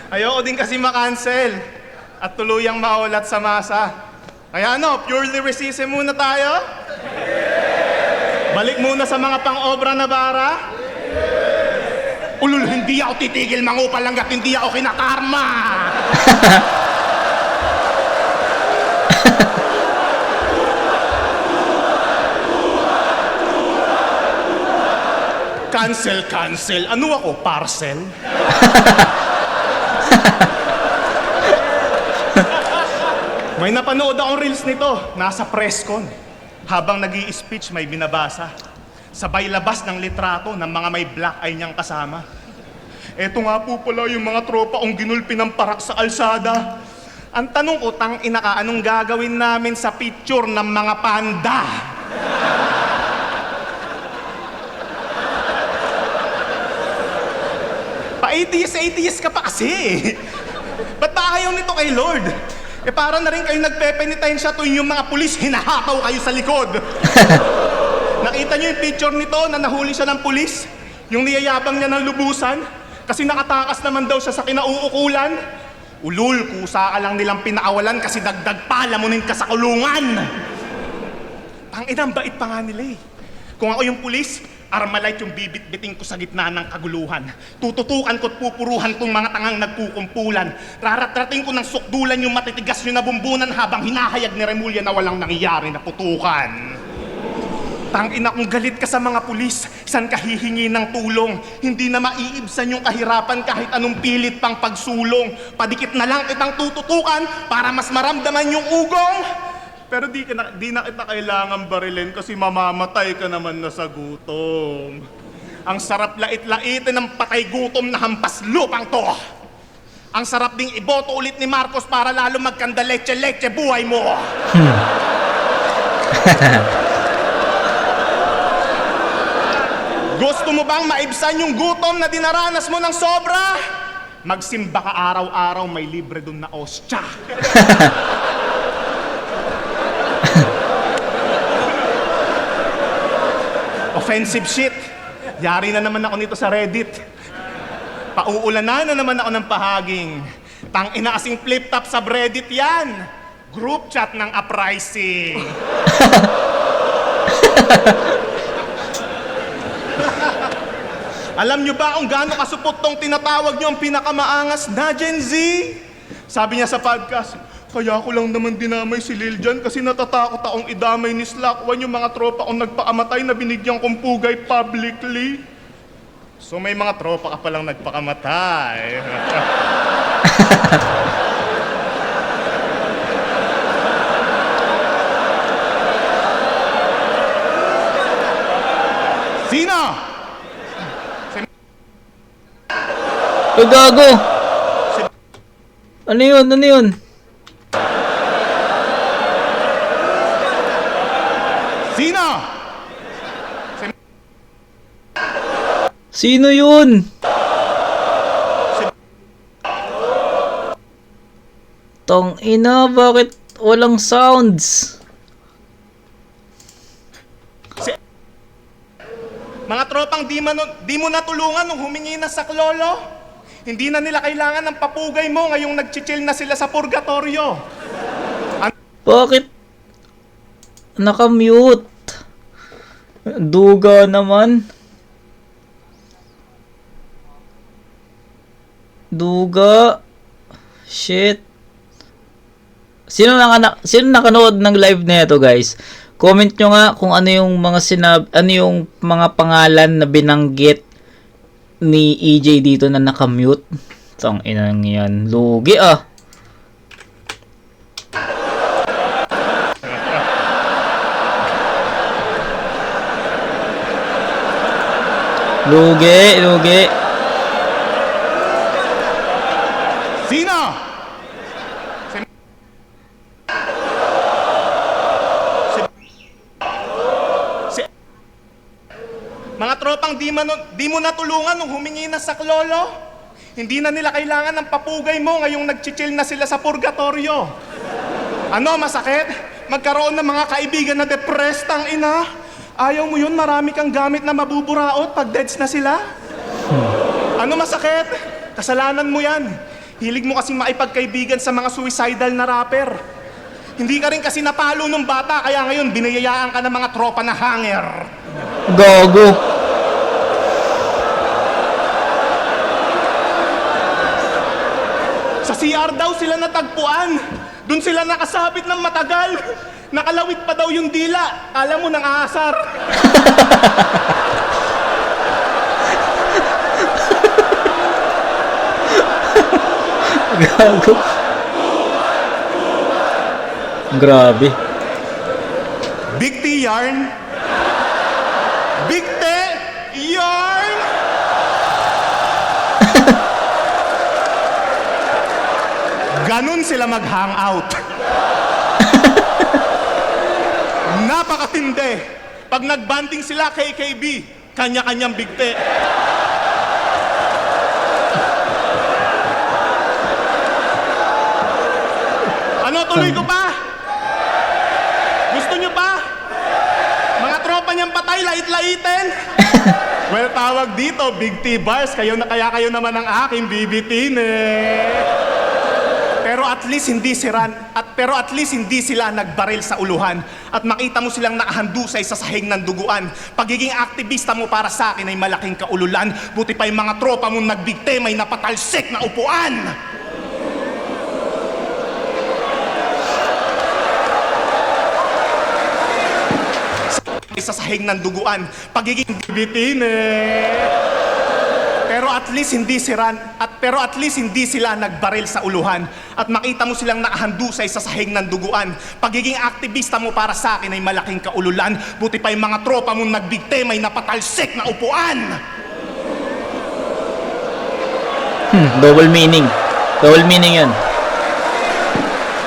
Ayoko din kasi makancel at tuluyang maulat sa masa. Kaya ano, pure lyricism muna tayo? Balik muna sa mga pang-obra na bara? Ulul, hindi ako titigil mangupal hanggat hindi ako kinakarma! Cancel. Ano ako, parcel? May napanood akong reels nito, nasa press con. Habang nag-i-speech, may binabasa. Sabay labas ng litrato ng mga may black eye niyang kasama. Eto nga po pala yung mga tropa kong ginulpi ng parak sa alsada. Ang tanong ko, tang ina ka, anong gagawin namin sa picture ng mga panda? Pa-atheist ka pa kasi. Ba't ba ayaw nito kay Lord? Eh para na rin kayo nagpepenitensya tuwing yung mga pulis hinahataw kayo sa likod. Nakita niyo yung picture nito na nahuli siya ng pulis? Yung niyayabang niya ng lubusan? Kasi nakatakas naman daw siya sa kinauukulan? Ulul, kusa ka lang nilang pinaawalan kasi dagdag pa, lamunin ka sa kulungan. Ang bait pa nga nila eh. Kung ako yung pulis, Armalite yung bibit-biting ko sa gitna ng kaguluhan. Tututukan ko't pupuruhan tong mga tangang nagkukumpulan. Raratrating ko ng sukdulan yung matitigas nyo na bumbunan habang hinahayag ni Remulla na walang nangyayari na putukan. Tangina kung galit ka sa mga pulis, saan ka hihingi ng tulong? Hindi na maiibsan yung kahirapan kahit anong pilit pang pagsulong. Padikit na lang kitang tututukan para mas maramdaman yung ugong. Pero di na kita kailangan barilin kasi mamamatay ka naman na sa gutom. Ang sarap lait-laitin ng patay gutom na hampas lupang to. Ang sarap ding iboto ulit ni Marcos para lalo magkanda leche-leche buhay mo. Gusto mo bang maibsan yung gutom na dinaranas mo ng sobra? Magsimba ka araw-araw, may libre dun na ostya. Offensive shit. Yari na naman ako nito sa Reddit. Pauulanan na naman ako ng pahaging. Tangina kasing flip-top sa Reddit yan. Group chat ng uprising. Alam nyo ba kung gaano kasupot tong tinatawag nyo ang pinakamaangas na Gen Z? Sabi niya sa podcast, kaya ko lang naman dinamay si Lil Jon kasi natatakot akong idamay ni Slackwan yung mga tropa kong nagpakamatay na binigyan kong pugay publicly. So may mga tropa ka palang nagpakamatay. Sino? Gago! Ano yun? Ano yun? Sino? Sino yun? Tong ina, bakit walang sounds? Mga tropang di mo natulungan nung humingi na sa klolo. Hindi na nila kailangan ng papugay mo ngayong nagchichill na sila sa purgatorio. Bakit nakamute? Duga naman. Duga. Shit. Sino nakanood ng live na ito, guys? Comment nyo nga kung ano yung mga ano yung mga pangalan na binanggit ni EJ dito na nakamute. Tang inang yan. Lugi ah. Lugi, lugi. Sino? Mga tropang di mo natulungan nung humingi na sa klolo. Hindi na nila kailangan ng papugay mo ngayong nagchichill na sila sa purgatorio. Ano, masakit? Magkaroon ng mga kaibigan na depressed ang ina? Ayaw mo yun, marami kang gamit na mabuburaot pag deads na sila? Ano masakit? Kasalanan mo yan. Hilig mo kasing maipagkaibigan sa mga suicidal na rapper. Hindi ka rin kasi napalo nung bata, kaya ngayon binayayaan ka ng mga tropa na hanger. Gago. Sa CR daw sila natagpuan. Doon sila nakasabit ng matagal. Nakalawit pa daw yung dila. Alam mo, nang aasar. Gago. Grabe. Big T yarn. Big T yarn. Ganon sila mag-hangout. Napakatindi. Pag nagbanding sila KKB, kanya-kanyang Big T. Ano, tuloy ko pa? Gusto nyo pa? Mga tropa niyang patay, lait-laitin? Well, tawag dito, Big T Bars. Kayo naman ang aking bibitin eh. Pero at least hindi sila nagbaril sa uluhan. At makita mo silang nakahandusay sa sahig ng duguan. Pagiging aktivista mo para sa akin ay malaking kaululan. Buti pa yung mga tropa mong nagbigte may napatalsik na upuan. Sa sahig ng duguan, pagiging bibitin eh. Pero at least hindi sila nagbaril sa uluhan. At makita mo silang nakahandusay sa sahig ng duguan. Pagiging aktivista mo para sa akin ay malaking kaululan. Buti pa yung mga tropa mong nagbigte may napatalsik na upuan. Double meaning. Double meaning yun.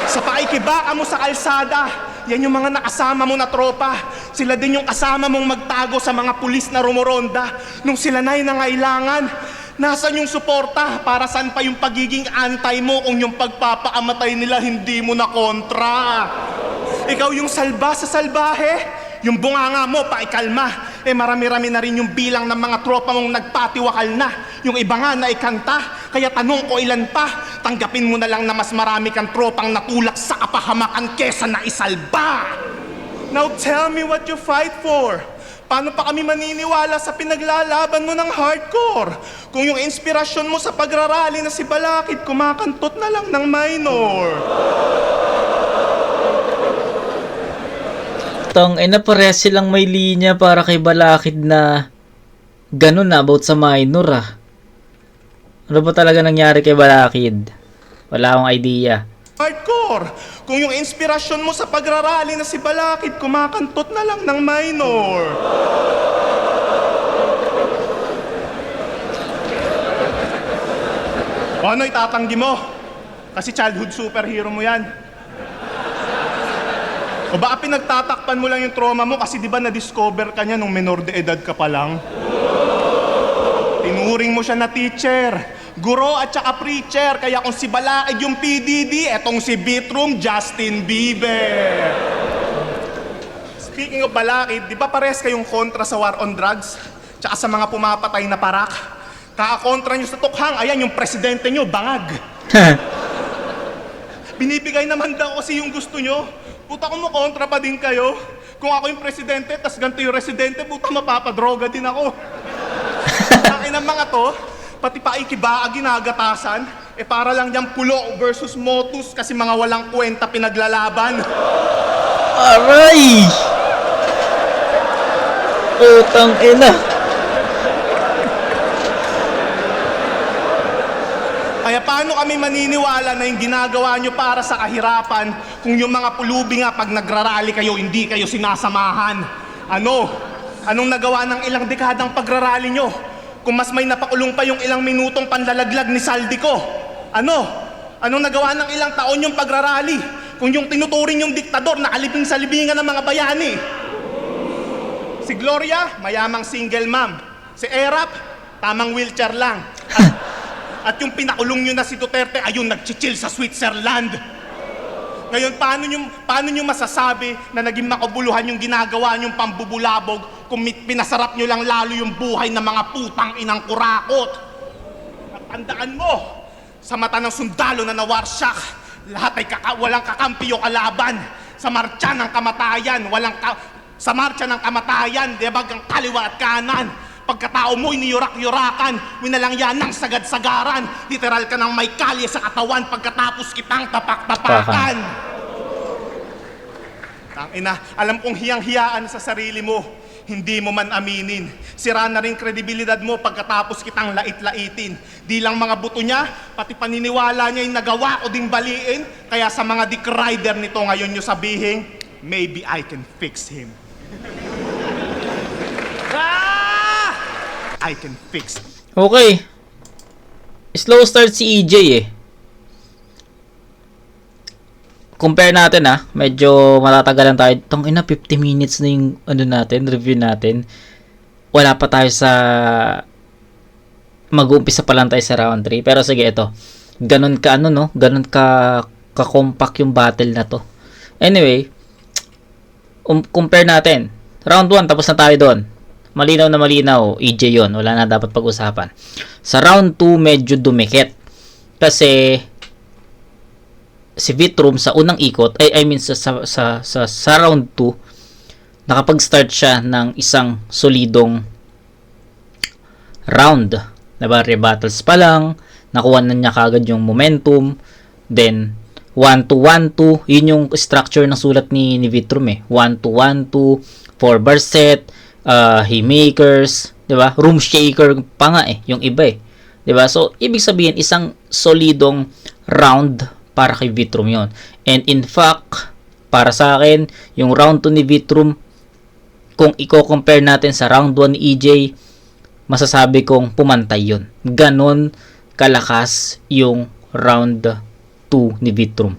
Sa paikibaka mo sa kalsada, yan yung mga nakasama mo na tropa. Sila din yung kasama mong magtago sa mga pulis na rumoronda. Nung sila na'y nangailangan, nasan yung suporta? Para saan pa yung pagiging antay mo kung yung pagpapaamatay nila hindi mo na kontra? Ikaw yung salba sa salbahe? Yung bunganga mo, paikalma. Marami-rami na rin yung bilang ng mga tropa mong nagpatiwakal na. Yung iba nga na ikanta. Kaya tanong ko ilan pa, tanggapin mo na lang na mas marami kang tropang natulak sa kapahamakan kesa na isalba. Now tell me what you fight for. Paano pa kami maniniwala sa pinaglalaban mo ng hardcore? Kung yung inspirasyon mo sa pagrarally na si Balakid, kumakantot na lang ng minor. Parehas silang may linya para kay Balakid na ganun na about sa minor ah. Ano ba talaga nangyari kay Balakid? Wala akong idea. Hardcore. Kung yung inspirasyon mo sa pagrarally na si Balakid, kumakantot na lang ng minor. O ano itatanggi mo? Kasi childhood superhero mo yan. O baka pinagtatakpan mo lang yung trauma mo kasi di ba na-discover ka niya nung menor de edad ka pa lang? Tinuring mo siya na teacher, guro at saka preacher. Kaya kung si Balakid yung PDD, etong si Beatroom, Justin Bieber. Speaking of Balakid, di ba pares kayong kontra sa war on drugs? Tsaka sa mga pumapatay na parak? Kaka-kontra nyo sa tukhang, ayan yung presidente nyo, bangag. Binibigay naman daw kasi yung gusto nyo. Puta kung kontra pa din kayo. Kung ako yung presidente, tas ganito yung residente, puta mapapadroga din ako. Akin ang mga to, pati pa ikibaa ginagatasan, para lang diyang pulo versus motus kasi mga walang kwenta pinaglalaban. Aray! Utang ina. Kaya paano kami maniniwala na yung ginagawa nyo para sa kahirapan kung yung mga pulubi nga pag nagrarally kayo, hindi kayo sinasamahan? Ano? Anong nagawa ng ilang dekadang pagrarally nyo? Kung mas may napakulong pa yung ilang minutong panlalaglag ni Saldico. Ano? Anong nagawa ng ilang taon yung pagrarally? Kung yung tinuturing yung diktador na alipin sa libingan ng mga bayani. Si Gloria, mayamang single mom. Si Erap, tamang wheelchair lang. At yung pinakulong nyo na si Duterte, ayun, nag-chill sa Switzerland. Ngayon, paano nyo masasabi na naging makabuluhan yung ginagawa nyong pambubulabog kung pinasarap nyo lang lalo yung buhay ng mga putang inang kurakot? At tandaan mo, sa mata ng sundalo na nawarsyak, lahat ay walang kakampi o kalaban. Sa marcha ng kamatayan, sa marcha ng kamatayan, diba, ang kaliwa at kanan. Pagkatao mo'y niyurak-yurakan, winalang ng sagad-sagaran. Literal ka ng may kalye sa katawan pagkatapos kitang tapak-tapakan. Tangina, alam kong hiyang-hiyaan sa sarili mo, hindi mo man aminin. Sira na rin kredibilidad mo pagkatapos kitang lait-laitin. Di lang mga buto niya, pati paniniwala niya yung nagawa ko ding baliin. Kaya sa mga dick rider nito ngayon nyo sabihin, maybe I can fix him. I can fix. Okay. Slow start si EJ eh. Compare natin medyo matatagalan tayo. Tangina, 50 minutes na yung review natin. Wala pa tayo sa mag-uumpisa pa lang tayo sa round 3. Pero sige, ito. Ganun ka ganun ka compact yung battle na to. Anyway, compare natin. Round 1 tapos na tayo doon. Malinaw na malinaw, EJ yon, wala na dapat pag-usapan. Sa round 2 medyo dumikit. Kasi si Vitrum sa unang ikot, sa round 2 nakapag-start siya ng isang solidong round. Diba? Rebattles pa lang, nakuha na niya kagad yung momentum. Then 1-2-1-2, yun yung structure ng sulat ni Vitrum eh. 1-2-1-2, 4 bar set, haymakers, 'di ba? Room shaker pa nga yung iba 'di ba? So, ibig sabihin isang solidong round para kay Vitrum 'yon. And in fact, para sa akin, yung round 2 ni Vitrum, kung i-compare natin sa round 1 ni EJ, masasabi kong pumantay 'yon. Ganon kalakas yung round 2 ni Vitrum.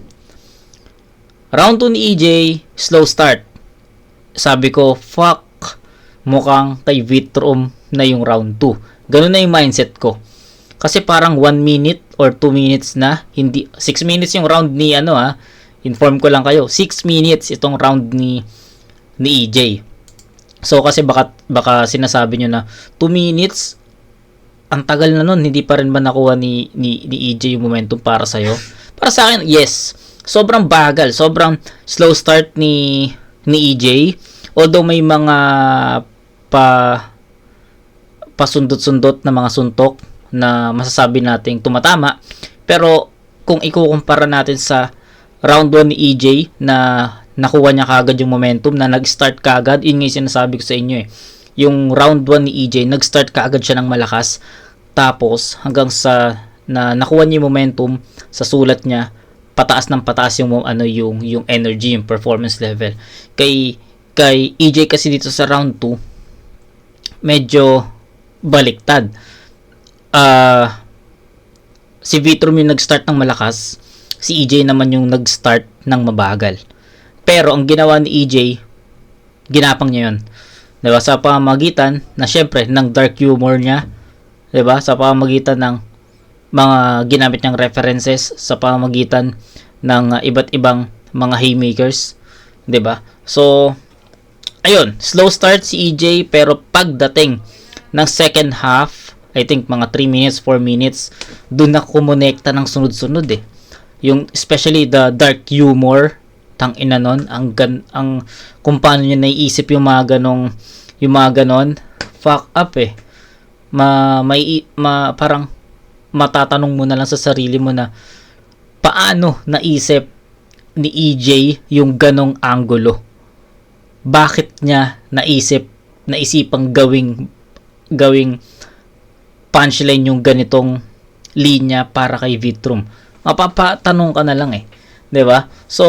Round 2 ni EJ, slow start. Sabi ko, fuck, mukhang kay Vitrum na yung round 2. Ganun na yung mindset ko. Kasi parang 1 minute or 2 minutes na, hindi 6 minutes yung round ni inform ko lang kayo. 6 minutes itong round ni EJ. So kasi baka sinasabi nyo na 2 minutes, ang tagal na nun, hindi pa rin ba nakuha ni EJ yung momentum para sa'yo? Para sa akin, yes. Sobrang bagal, sobrang slow start ni EJ. Although may mga pasundot-sundot na mga suntok na masasabi nating tumatama, pero kung ikukumpara natin sa round 1 ni EJ na nakuha niya kagad yung momentum, na nag-start kagad, yun nga yung sinasabi ko sa inyo yung round 1 ni EJ, nag-start kaagad siya ng malakas, tapos hanggang sa na nakuha niya yung momentum sa sulat niya, pataas ng pataas yung yung energy, yung performance level. Kay EJ kasi dito sa round 2 medyo baliktad. Si Vitrum yung nag-start ng malakas, si EJ naman yung nag-start ng mabagal. Pero ang ginawa ni EJ, ginapang niya yun. Diba? Sa pamamagitan na syempre ng dark humor niya, diba? Sa pamamagitan ng mga ginamit niyang references, sa pamamagitan ng iba't ibang mga haymakers, diba? So ayun, slow start si EJ, pero pagdating ng second half, I think mga 3 minutes, 4 minutes, doon na kumonekta ng sunod-sunod Yung especially the dark humor, tang ina nun, ang kung paano niya naiisip yung mga ganon, fuck up parang matatanong mo na lang sa sarili mo na paano naisip ni EJ yung ganong angulo. Bakit niya naisipang gawing punchline yung ganitong linya para kay Vitrum? Mapapatanong ka na lang 'di ba? So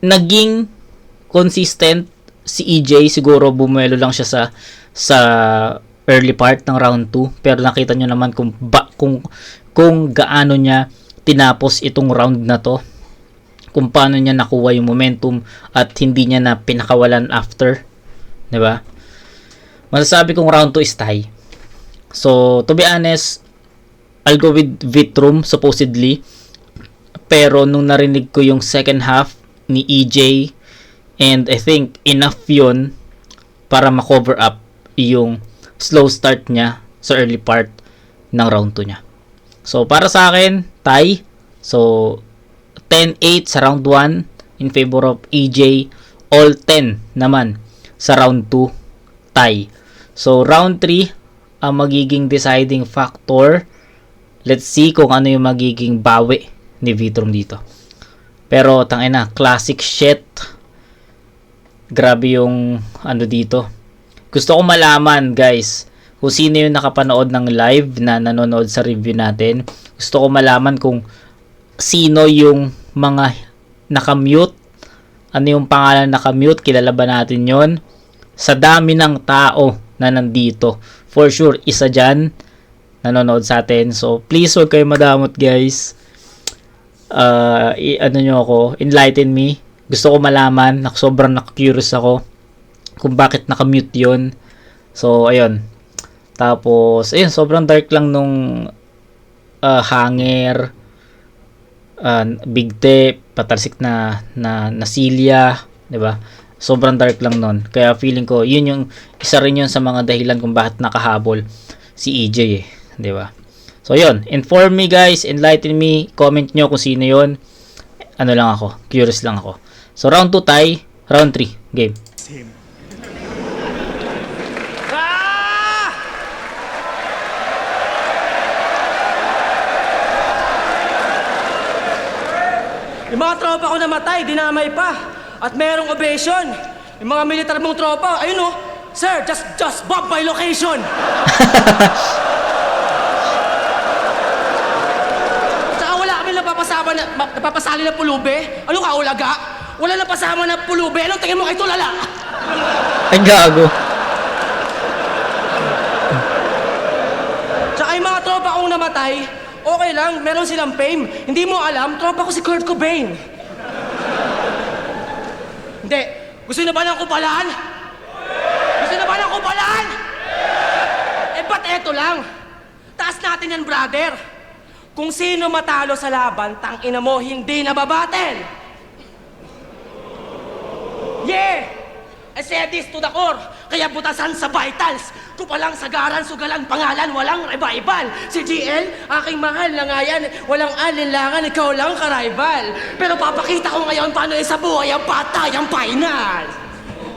naging consistent si EJ siguro bumuelo lang siya sa early part ng round 2, pero nakita nyo naman kung gaano niya tinapos itong round na to, kung paano niya nakuha yung momentum at hindi niya na pinakawalan after, 'di ba? Masasabi kong round 2 is tie. So to be honest, I'll go with Vitrum supposedly, pero nung narinig ko yung second half ni EJ, and I think enough yun para ma-cover up yung slow start niya sa early part ng round 2 niya. So para sa akin, tie. So 10-8 sa round 1 in favor of EJ, all 10 naman sa round 2, tie. So round 3 ang magiging deciding factor. Let's see kung ano yung magiging bawi ni Vitrum dito. Pero tangina, classic shit. Grabe yung ano dito. Gusto ko malaman, guys, kung sino yung nakapanood ng live na nanonood sa review natin. Gusto ko malaman kung sino yung mga nakamute. Ano yung pangalan nakamute? Kilala ba natin yon? Sa dami ng tao na nandito, for sure, isa dyan nanonood sa atin. So, please huwag kayo madamot, guys. Ano nyo ako, enlighten me. Gusto ko malaman, sobrang curious ako kung bakit nakamute yon. So, ayun. Tapos, ayun, sobrang dark lang nung hanger, big tape, patalsik na silya, 'di ba? Sobrang dark lang nun. Kaya feeling ko, yun yung isa rin yun sa mga dahilan kung bakit nakahabol si EJ, 'di ba? So, yun. Inform me, guys. Enlighten me. Comment nyo kung sino yun. Ano lang ako. Curious lang ako. So, round 2 tie. Round 3. Game. Ah! Yung mga tropa ko namatay, dinamay pa. At merong ovation. Yung mga militar mong tropa, ayun oh. Sir, just bomb my location. Tsaka wala kami napapasali na pulube. Ano ka, ulaga? Wala napasama na pulube. Anong tingin mo kay tulala? Ay, gago. Tsaka yung mga tropa kong namatay, okay lang, meron silang fame. Hindi mo alam, tropa ko si Kurt Cobain. Hindi. Gusto na ba ng kupalan? Gusto na ba ng kupalan? Eh, ba't eto lang? Taas natin yan, brother. Kung sino matalo sa laban, tangina mo, hindi nababatel. Yeah! I said this to the core. Kaya butasan sa vitals. Kupalang sagaran, sugalan, pangalan, walang revival. Si GL, aking mahal na nga yan. Walang alinlangan, ikaw lang ka-rival. Pero papakita ko ngayon paano sa buhay ang patay, ang final.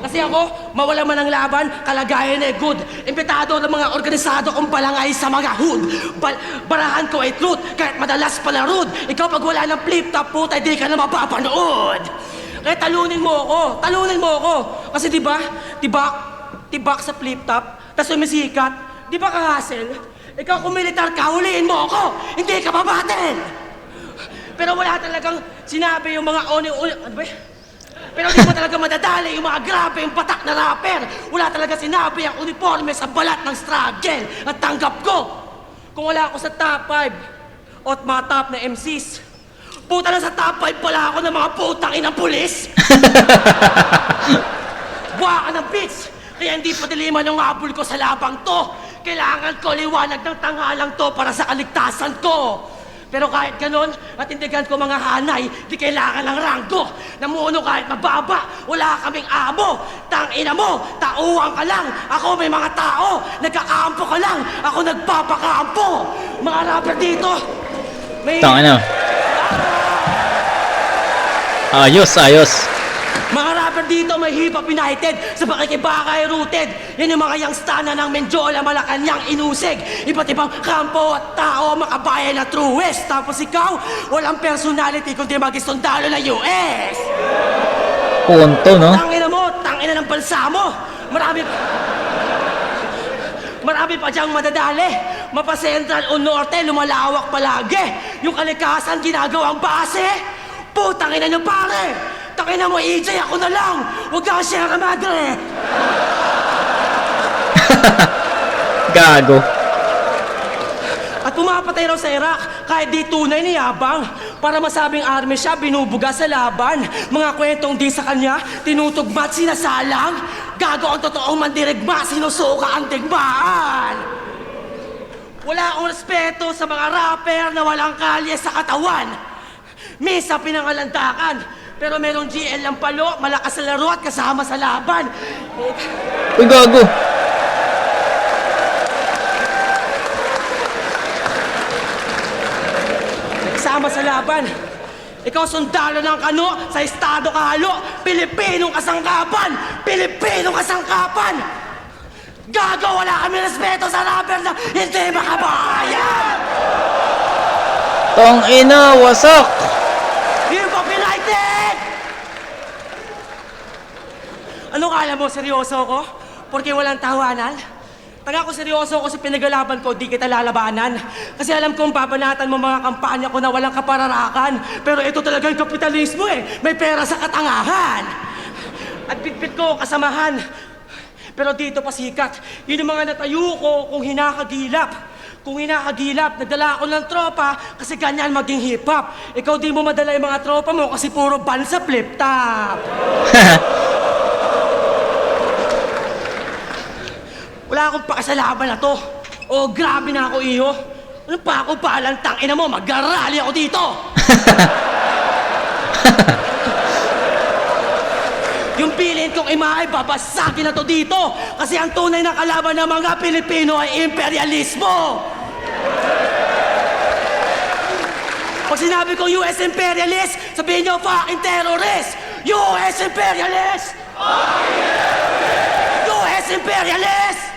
Kasi ako, mawala man ang laban, kalagayan ay good. Imbitado ng mga organisado kong balangay sa mga hood. Barahan ko ay truth, kahit madalas pala rude. Ikaw pag wala ng flip-top, puta, di ka na mapapanood. Kaya talunin mo ako. Kasi tibak sa flip-top, tas sumisikat, di ba ka-hustle? Ikaw kung militar ka, huliin mo ako, hindi ka mabatin. Pero wala talagang sinabi yung mga ano ba? Pero di mo talaga madadali yung mga grabe, yung patak na rapper. Wala talaga sinabi ang uniforme sa balat ng struggle. At tanggap ko, kung wala ako sa top 5 o mga top na MCs, puta na sa top 5 pala ako ng mga putang inang pulis. Buha ka ng bitch. Kaya hindi pa diliman yung habol ko sa labang to. Kailangan ko liwanag ng tanghalang to para sa kaligtasan ko. Pero kahit ganon, at tindigan ko mga hanay, di kailangan ng ranggo. Namuno kahit mababa, wala kaming amo. Tangina mo, tauhan ka lang. Ako may mga tao, nagkakampo ka lang. Ako nagpapakampo. Mga rapper dito, may... Tangina. Ayos. Mga rapper dito may hip-hop united, sa pakikibakay rooted. Yan yung mga youngstana ng Menjola, Malacanang inusig. Iba't ibang kampo at tao, makabayan na truest. Tapos ikaw, walang personality kundi mag-isundalo ng US. Punto, no? Tangina ng bansa mo. Marami pa diyang madadali. Mapa Central o Norte, lumalawak palagi. Yung kalikasan ginagawang base. Putang ina niyo pare! Putang ina mo, EJ, ako na lang! Huwag ka Sierra Madre! Gago. At pumapatay raw sa Iraq kahit di tunay ni Yabang. Para masabing army siya, binubuga sa laban. Mga kwentong di sa kanya, tinutugma at sinasalang. Gago ang totoong mandirigma, sinusuka ang digmaan. Wala akong respeto sa mga rapper na walang kalye sa katawan. Misa pinangalandakan, pero merong GL ang palo, malakas sa laro at kasama sa laban. Uy, gago. Kasama sa laban. Ikaw sundalo ng kano, sa estado kahalo, Pilipinong kasangkapan! Pilipinong kasangkapan! Gago, wala kami respeto sa rapper na hindi makabayan! Tong ina, wasak. Hip Hop United! Ano kala mo, seryoso ko? Porque walang tawanan? Taga ko seryoso ko sa pinagalaban ko, di kita lalabanan. Kasi alam kong papanatan mo mga kampanya ko na walang kapararakan. Pero ito talaga yung kapitalismo eh. May pera sa katangahan. At bitbit ko kasamahan. Pero dito pasikat. Yun yung mga natayo ko kung hinakagilap. Kung hinakagilap, nagdala ako ng tropa kasi ganyan maging hip-hop. Ikaw di mo madala yung mga tropa mo kasi puro ban sa flip-top. Wala akong pakasalaban na to. Oh, grabe na ako, iyo. Ano pa ako palang tangina mo? Mag-rally ako dito. Yung bilin kong imahe, babasagin na to dito. Kasi ang tunay na kalaban ng mga Pilipino ay imperialismo. Pag sinabi kong US imperialist, sabihin nyo, fucking terrorist. US imperialist! US imperialist!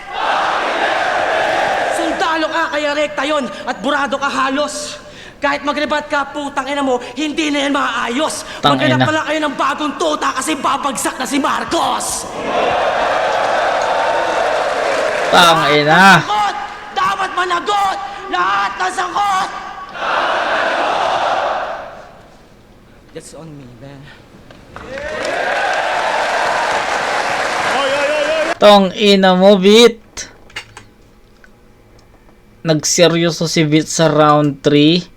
Sundalo ka, kaya rekta yun at burado ka halos. Kahit magrebat ka, putang ina mo, hindi na yan maayos. Tangina. Maghanap pala kayo ng bagong tuta kasi babagsak na si Marcos. Tangina. Sangkot! Dapat managot! Lahat ng sangkot! That's on me, man. Tong ina mo, Vit. Nagseryoso si Vit sa round 3.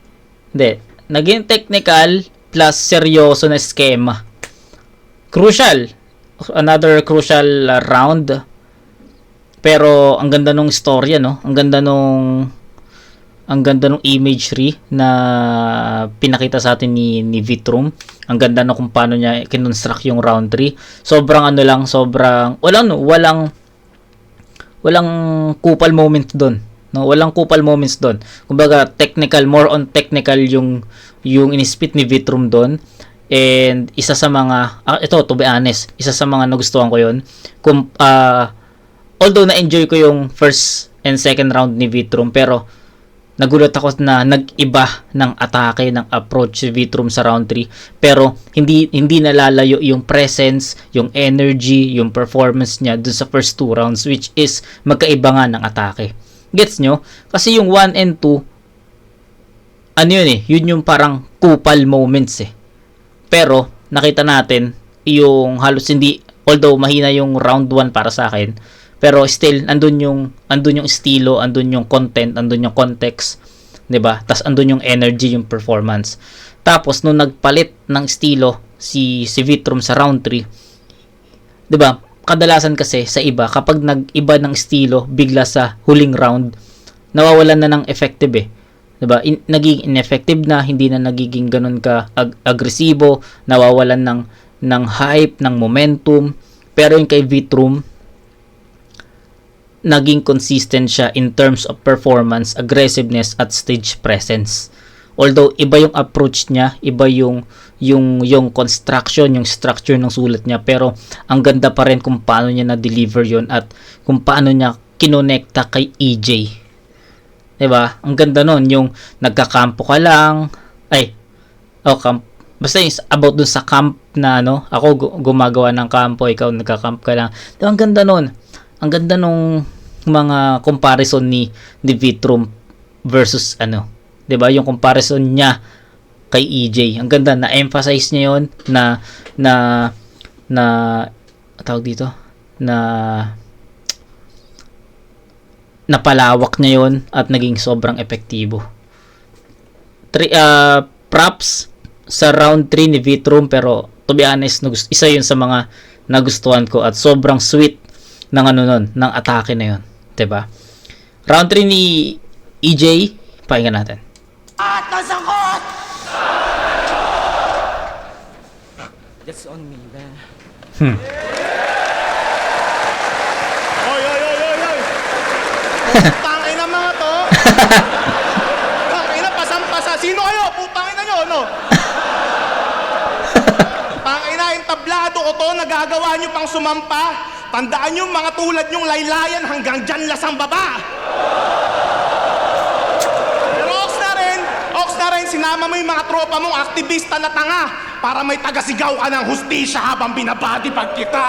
Hindi. Naging technical plus seryoso na schema. Crucial. Another crucial round. Pero ang ganda nung storya, no? Ang ganda nung imagery na pinakita sa atin ni Vitrum. Ang ganda na kung paano niya kinonstruct yung round 3. Sobrang ano lang, sobrang walang kupal moment doon. No, walang kupal moments doon. Kumbaga technical, more on technical yung inispit ni Vitrum doon. And isa sa mga ito, to be honest, isa sa mga nagustuhan ko 'yon. Although na-enjoy ko yung first and second round ni Vitrum, pero nagulat ako na nag-iba ng atake, ng approach si Vitrum sa round 3. Pero hindi nalalayo yung presence, yung energy, yung performance niya dun sa first 2 rounds, which is magkaiba nga ng atake. Gets nyo? Kasi yung 1 and 2, ano yun eh, yun yung parang kupal moments eh. Pero nakita natin yung halos hindi, although mahina yung round 1 para sa akin, pero still andun yung estilo, andun yung content, andun yung context, 'di ba? Tas andun yung energy, yung performance. Tapos nung nagpalit ng estilo si Vitrum sa round 3, 'di ba? Kadalasan kasi sa iba, kapag nag-iba ng estilo bigla sa huling round, nawawalan na ng effective eh. 'Di ba? Nagiging ineffective na, hindi na nagiging ganun ka agresibo, nawawalan ng hype, ng momentum. Pero yung kay Vitrum, naging consistent siya in terms of performance, aggressiveness at stage presence. Although iba yung approach niya, iba yung construction, yung structure ng sulat niya, pero ang ganda pa rin kung paano niya na-deliver yon at kung paano niya kinonekta kay EJ. 'Di ba? Ang ganda nun, yung nagkakampo ka lang, basta yung about dun sa camp na ako gumagawa ng kampo, ikaw nagkakamp ka lang. Diba, ang ganda nun. Ang ganda nung mga comparison ni Vitrum versus 'di ba? Yung comparison niya kay EJ. Ang ganda, na-emphasize niya yun, na tawag dito, napalawak niya yun at naging sobrang epektibo. Props sa round 3 ni Vitrum, pero to be honest, isa yun sa mga nagustuhan ko at sobrang sweet ng ng atake na yun. 'Di ba? Round 3 ni EJ, pakinggan natin. At nasangkot! That's on me, man. Oy, oy, oy, oy, oy! Putangay na mga to! Putangay na, pasampasa. Sino kayo? Putangay na nyo, no? Putangay na, entablado ko to, nagagawa nyo pang sumampa. Tandaan nyo, mga tulad nyong laylayan hanggang dyan lasang baba. Pero Ox na rin, sinama mo yung mga tropa mong aktivista na tanga para may tagasigaw ka ng hustisya habang binabati pag kita.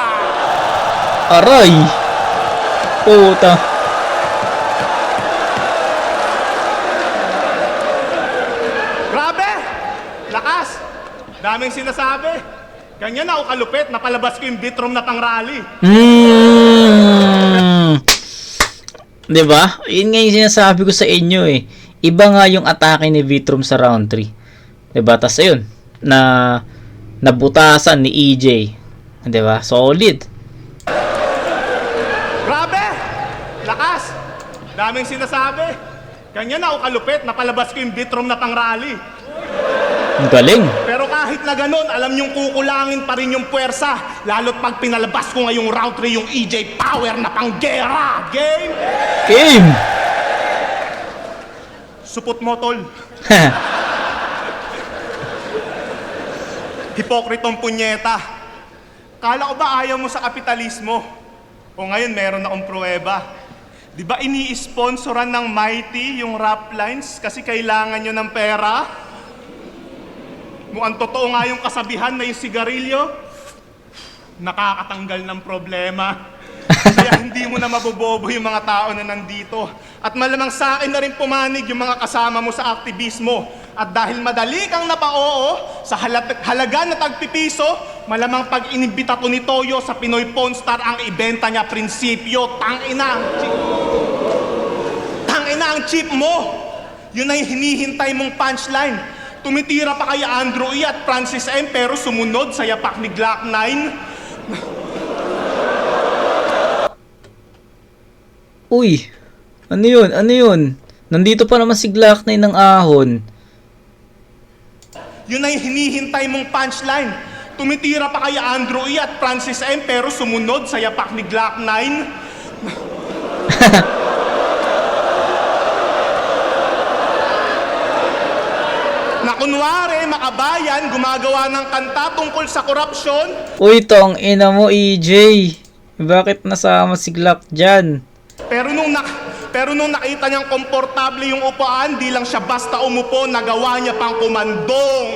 Aray! Puta. Grabe! Lakas! Daming sinasabi. Ganyan ako kalupit, napalabas ko yung Vitrum na pang-rally. Diba? Yun nga yung sinasabi ko sa inyo eh. Iba nga yung atake ni Vitrum sa round 3. Diba? Tas ayun, nabutasan ni EJ. Diba? Solid. Grabe! Lakas! Daming sinasabi. Ganyan ako kalupit, napalabas ko yung Vitrum na pang-rally. Ang galing. Pero kahit na ganun, alam niyong kukulangin pa rin yung puwersa. Lalo't pag pinalabas ko ngayong round 3 yung EJ Power na panggera. Game! Game! Supot mo, tol. Hipokritong punyeta. Kala ko ba ayaw mo sa kapitalismo? O ngayon meron akong pruweba. Di ba ini-sponsoran ng Mighty yung rap lines kasi kailangan nyo ng pera? Mukhang totoo nga yung kasabihan na yung sigarilyo, nakakatanggal ng problema. Kaya hindi mo na mabobobo yung mga tao na nandito. At malamang sa akin na rin pumanig yung mga kasama mo sa aktivismo. At dahil madali kang napao sa halaga na tagpipiso, malamang pag inibita to ni Toyo sa Pinoy Pawn Star ang ibenta niya prinsipyo. Tangina ang chip mo. Yun ay hinihintay mong punchline. Tumitira pa kay Andrew E. at Francis M. pero sumunod sa yapak ni Glock 9. Uy, ano yun? Ano yun? Nandito pa naman si Glock 9 ng ahon. Yun ay hinihintay mong punchline. Tumitira pa kay Andrew E. at Francis M. pero sumunod sa yapak ni Glock 9. Na kunwari, makabayan, gumagawa ng kanta tungkol sa korupsyon. Uy, tong ina mo, EJ. Bakit nasama si Glock dyan? Pero nung nakita niyang komportable yung upuan, di lang siya basta umupo, nagawa niya pang kumandong.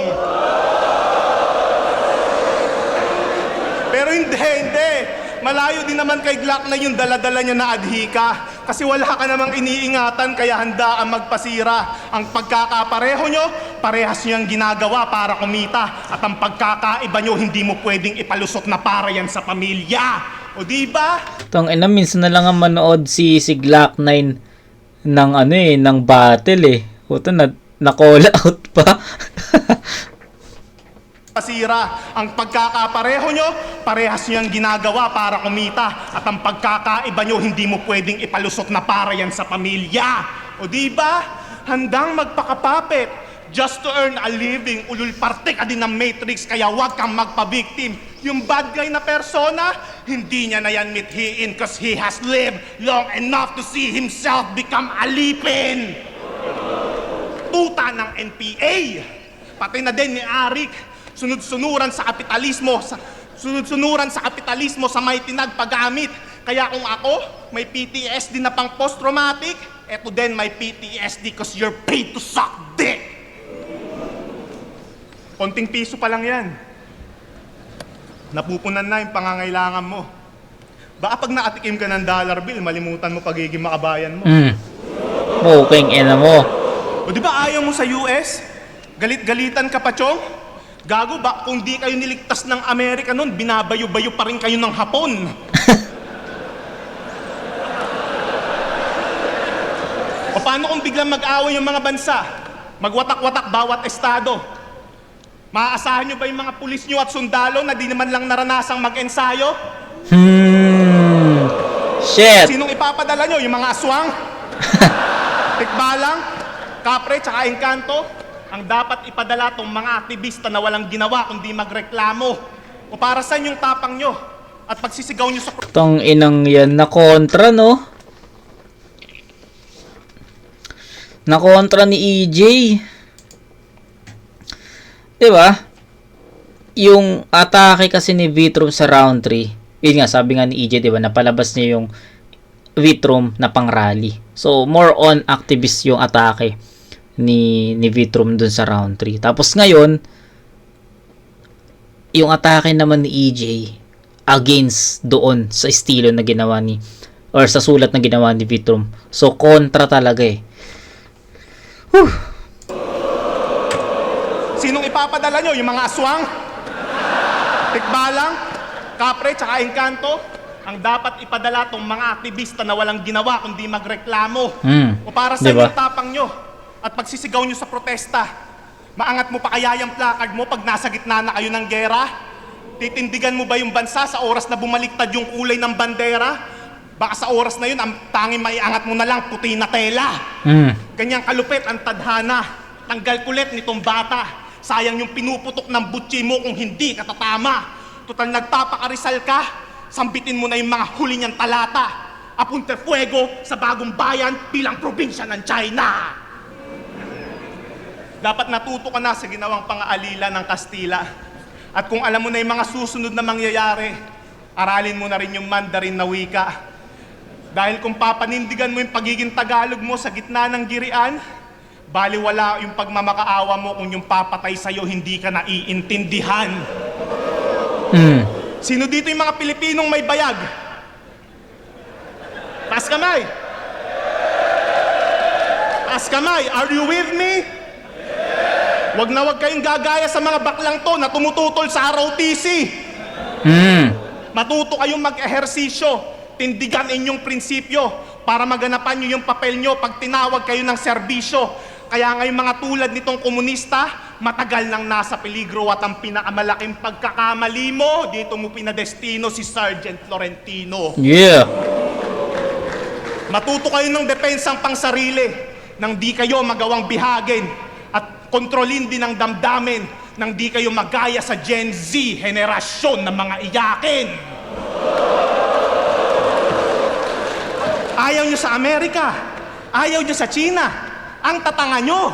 Pero hindi. Malayo din naman kay Glock na yung dala-dala niya na adhika. Kasi wala ka namang iniingatan kaya handa ang magpasira. Ang pagkakapareho nyo, parehas niyang ginagawa para kumita. At ang pagkakaiba nyo, hindi mo pwedeng ipalusot na para yan sa pamilya. O diba? Tong ina, minsan na lang ang manood si Glock 9 ng ng battle eh. Puto na call out pa. Pasira. Ang pagkakapareho nyo, parehas niyang ginagawa para kumita. At ang pagkakaiba nyo, hindi mo pwedeng ipalusot na para yan sa pamilya. O diba? Handang magpakapapit just to earn a living. Ulul parte ka din ng Matrix, kaya wag kang magpa-victim. Yung bad guy na persona, hindi niya na yan mithiin cause he has lived long enough to see himself become alipin. Tuta ng NPA. Pati na din ni Arik. Sunod-sunuran sa kapitalismo sa may tinagpagamit. Kaya kung ako, may PTSD na pang post-traumatic, eto din may PTSD cause you're paid to suck dick. Konting piso pa lang yan. Napupunan na yung pangangailangan mo. Baka pag nakatikim ka ng dollar bill, malimutan mo pagiging makabayan mo. Okay, ina mo. O di ba ayaw mo sa US? Galit-galitan ka pa, Chong? Gago ba, kung di kayo niligtas ng Amerika nun, binabayo-bayo pa rin kayo ng Hapon. O paano kung biglang mag-away yung mga bansa? Magwatak-watak bawat estado. Maaasahan nyo ba yung mga pulis nyo at sundalo na di naman lang naranasang mag-ensayo? Shit. Sinong ipapadala nyo? Yung mga aswang? Tikbalang? Kapre tsaka engkanto? Ang dapat ipadala tong mga aktivista na walang ginawa kundi magreklamo. O para saan yung tapang nyo? At pagsisigaw nyo sa... Tang inang yan na kontra, no? Na kontra ni EJ. Diba? Yung atake kasi ni Vitrum sa round 3. Yun nga, sabi nga ni EJ, diba? Napalabas niya yung Vitrum na pang rally. So, more on activist yung atake ni Vitrum dun sa round 3. Tapos ngayon, yung atake naman ni EJ against doon sa estilo na ginawa ni or sa sulat na ginawa ni Vitrum. So, kontra talaga eh. Sinong ipapadala nyo? Yung mga aswang? Tikbalang? Kapre tsaka engkanto? Ang dapat ipadala tong mga aktivista na walang ginawa kundi magreklamo. O para sa Diba? yung tapang nyo at pagsisigaw nyo sa protesta. Maangat mo pa kaya yung placard mo pag nasa gitna na kayo ng gera? Titindigan mo ba yung bansa sa oras na bumaliktad yung kulay ng bandera? Baka sa oras na yun, ang tanging maiangat mo na lang, puti na tela. Ganyang kalupit ang tadhana. Tanggal kulit nitong bata. Sayang yung pinuputok ng butsi mo kung hindi ka tatama. Total nagpapakarisal ka, sambitin mo na yung mga huli niyang talata. Apunte fuego sa bagong bayan bilang probinsya ng China. Dapat natuto ka na sa ginawang pang-aalila ng Kastila. At kung alam mo na yung mga susunod na mangyayari, aralin mo na rin yung Mandarin na wika. Dahil kung papanindigan mo yung pagiging Tagalog mo sa gitna ng girian, baliwala yung pagmamakaawa mo kung yung papatay sa'yo hindi ka naiintindihan. Sino dito yung mga Pilipinong may bayag? Taas kamay! Taas kamay! Are you with me? Wag na wag kayong gagaya sa mga baklang to na tumututol sa ROTC. Matuto kayong mag-ehersisyo. Tindigan inyong prinsipyo para maganapan nyo yung papel nyo pag tinawag kayo ng serbisyo. Kaya ngayong mga tulad nitong komunista, matagal nang nasa peligro at ang pinakamalaking pagkakamali mo, dito mo pinadestino si Sergeant Florentino. Yeah. Matuto kayo ng depensang pangsarili nang di kayo magawang bihagin at kontrolin din ang damdamin nang di kayo magaya sa Gen Z, henerasyon ng mga iyakin. Ayaw nyo sa Amerika, ayaw nyo sa China, ang tatanga nyo.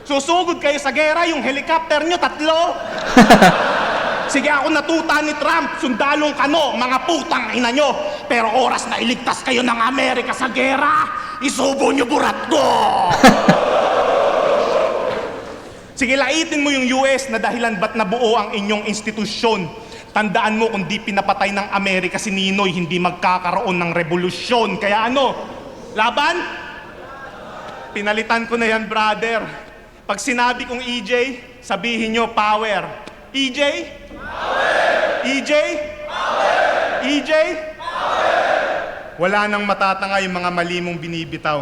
Susugod kayo sa gera, yung helicopter nyo, 3. Sige ako natuta ni Trump, sundalong kano, mga putang ina nyo. Pero oras na iligtas kayo ng Amerika sa gera, isubo nyo burat ko. Sige, laitin mo yung US na dahilan ba't nabuo ang inyong institusyon. Tandaan mo kung di pinapatay ng Amerika si Ninoy, hindi magkakaroon ng revolusyon. Kaya ano? Laban? Pinalitan ko na yan, brother. Pag sinabi kong EJ, sabihin nyo power. EJ? Power! EJ? Power! EJ? Power! Wala nang matatanga yung mga mali mong binibitaw.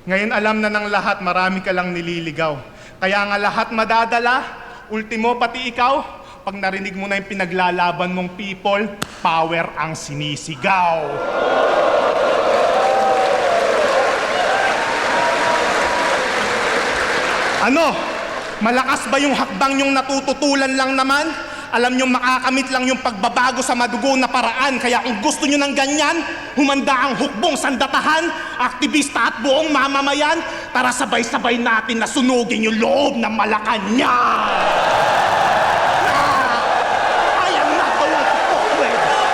Ngayon alam na ng lahat, marami ka lang nililigaw. Kaya nga lahat madadala, ultimo pati ikaw, pag narinig mo na yung pinaglalaban mong people, power ang sinisigaw. Ano? Malakas ba yung hakbang yung natututulan lang naman? Alam nyo makakamit lang yung pagbabago sa madugo na paraan. Kaya kung gusto nyo ng ganyan, humanda ang hukbong sandatahan, aktivista at buong mamamayan, tara sabay-sabay natin na sunugin yung loob ng Malacanang.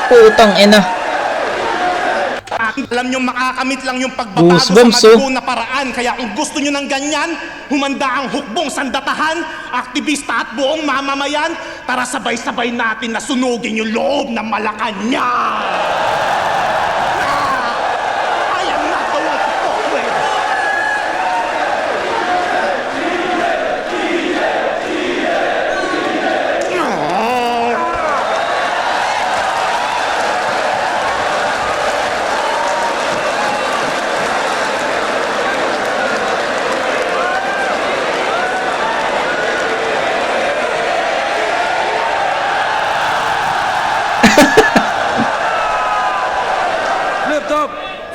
Putang ina. Alam nyo makakamit lang yung pagbabago Goosebumps, sa madugo na paraan. Kaya kung gusto nyo ng ganyan, humanda ang hukbong sandatahan, aktivista at buong mamamayan, tara sabay-sabay natin na sunugin yung loob ng Malacanang. I am not the one to fuck with.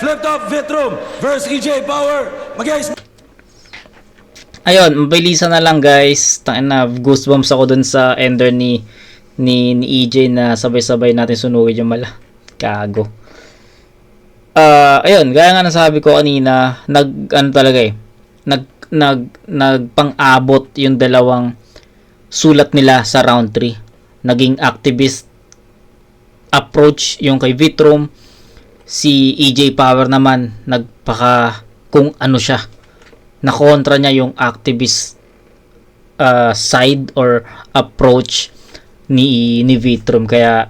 Flip top, Vitrum versus EJ Power. Mag-guys. Ayun, mabilisan na lang guys. Tangin na, goosebumps ako dun sa ender ni EJ na sabay-sabay natin sunugin yung mala. Kago. Ayun, gaya nga nasabi ko kanina, nagpang-abot yung dalawang sulat nila sa round 3. Naging activist approach yung kay Vitrum. Si EJ Power naman, nagpaka kung ano siya. Nakontra niya yung activist side or approach ni Vitrum. Kaya,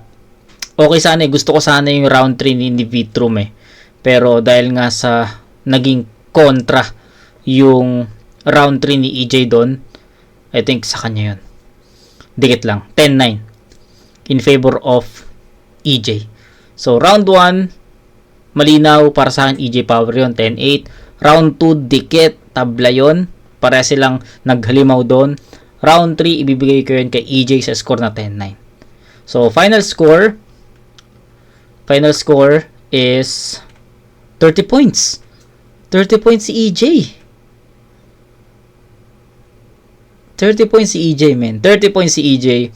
okay sana eh. Gusto ko sana yung round 3 ni Vitrum eh. Pero dahil nga sa naging kontra yung round 3 ni EJ doon, I think sa kanya yun. Dikit lang. 10-9 in favor of EJ. So, round 1, malinaw para sa akin EJ Power yun, 10-8. Round 2, dikit, tabla yun. Pareha silang naghalimaw doon. Round 3, ibibigay ko yun kay EJ sa score na 10-9. So, final score is 30 points. 30 points si EJ. 30 points si EJ, man. 30 points si EJ.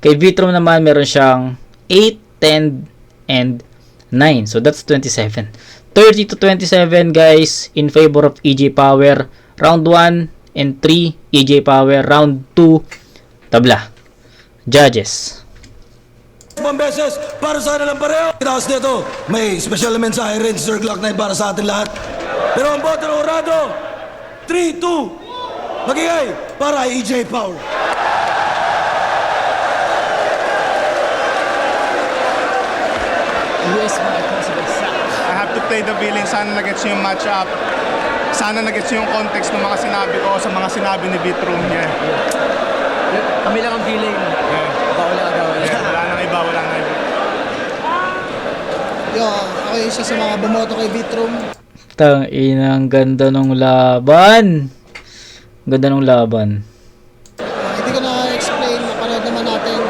Kay Vitrum naman, meron siyang 8, 10, and 9. So, that's 27. 30 to 27, guys, in favor of EJ Power. Round 1 and 3, EJ Power. Round 2, tabla. Judges. Ibang beses, para sa atin lang pareho. Tapos dito, may special mensahe rin, Sir Glock 9 para sa atin lahat. Pero ang boto ng Orado, 3-2, magigay para EJ Power. I have to play the feeling. Sana nag-gets yung match-up. Sana nag-gets yung context ng mga sinabi ko sa mga sinabi ni Vitrum niya. Kami lang ang feeling. Wala. Wala nang iba. Yo, ako isa sa mga bumoto kay Vitrum. Inang ganda ng laban. Ganda ng laban. Hindi ko na-explain, napanood naman natin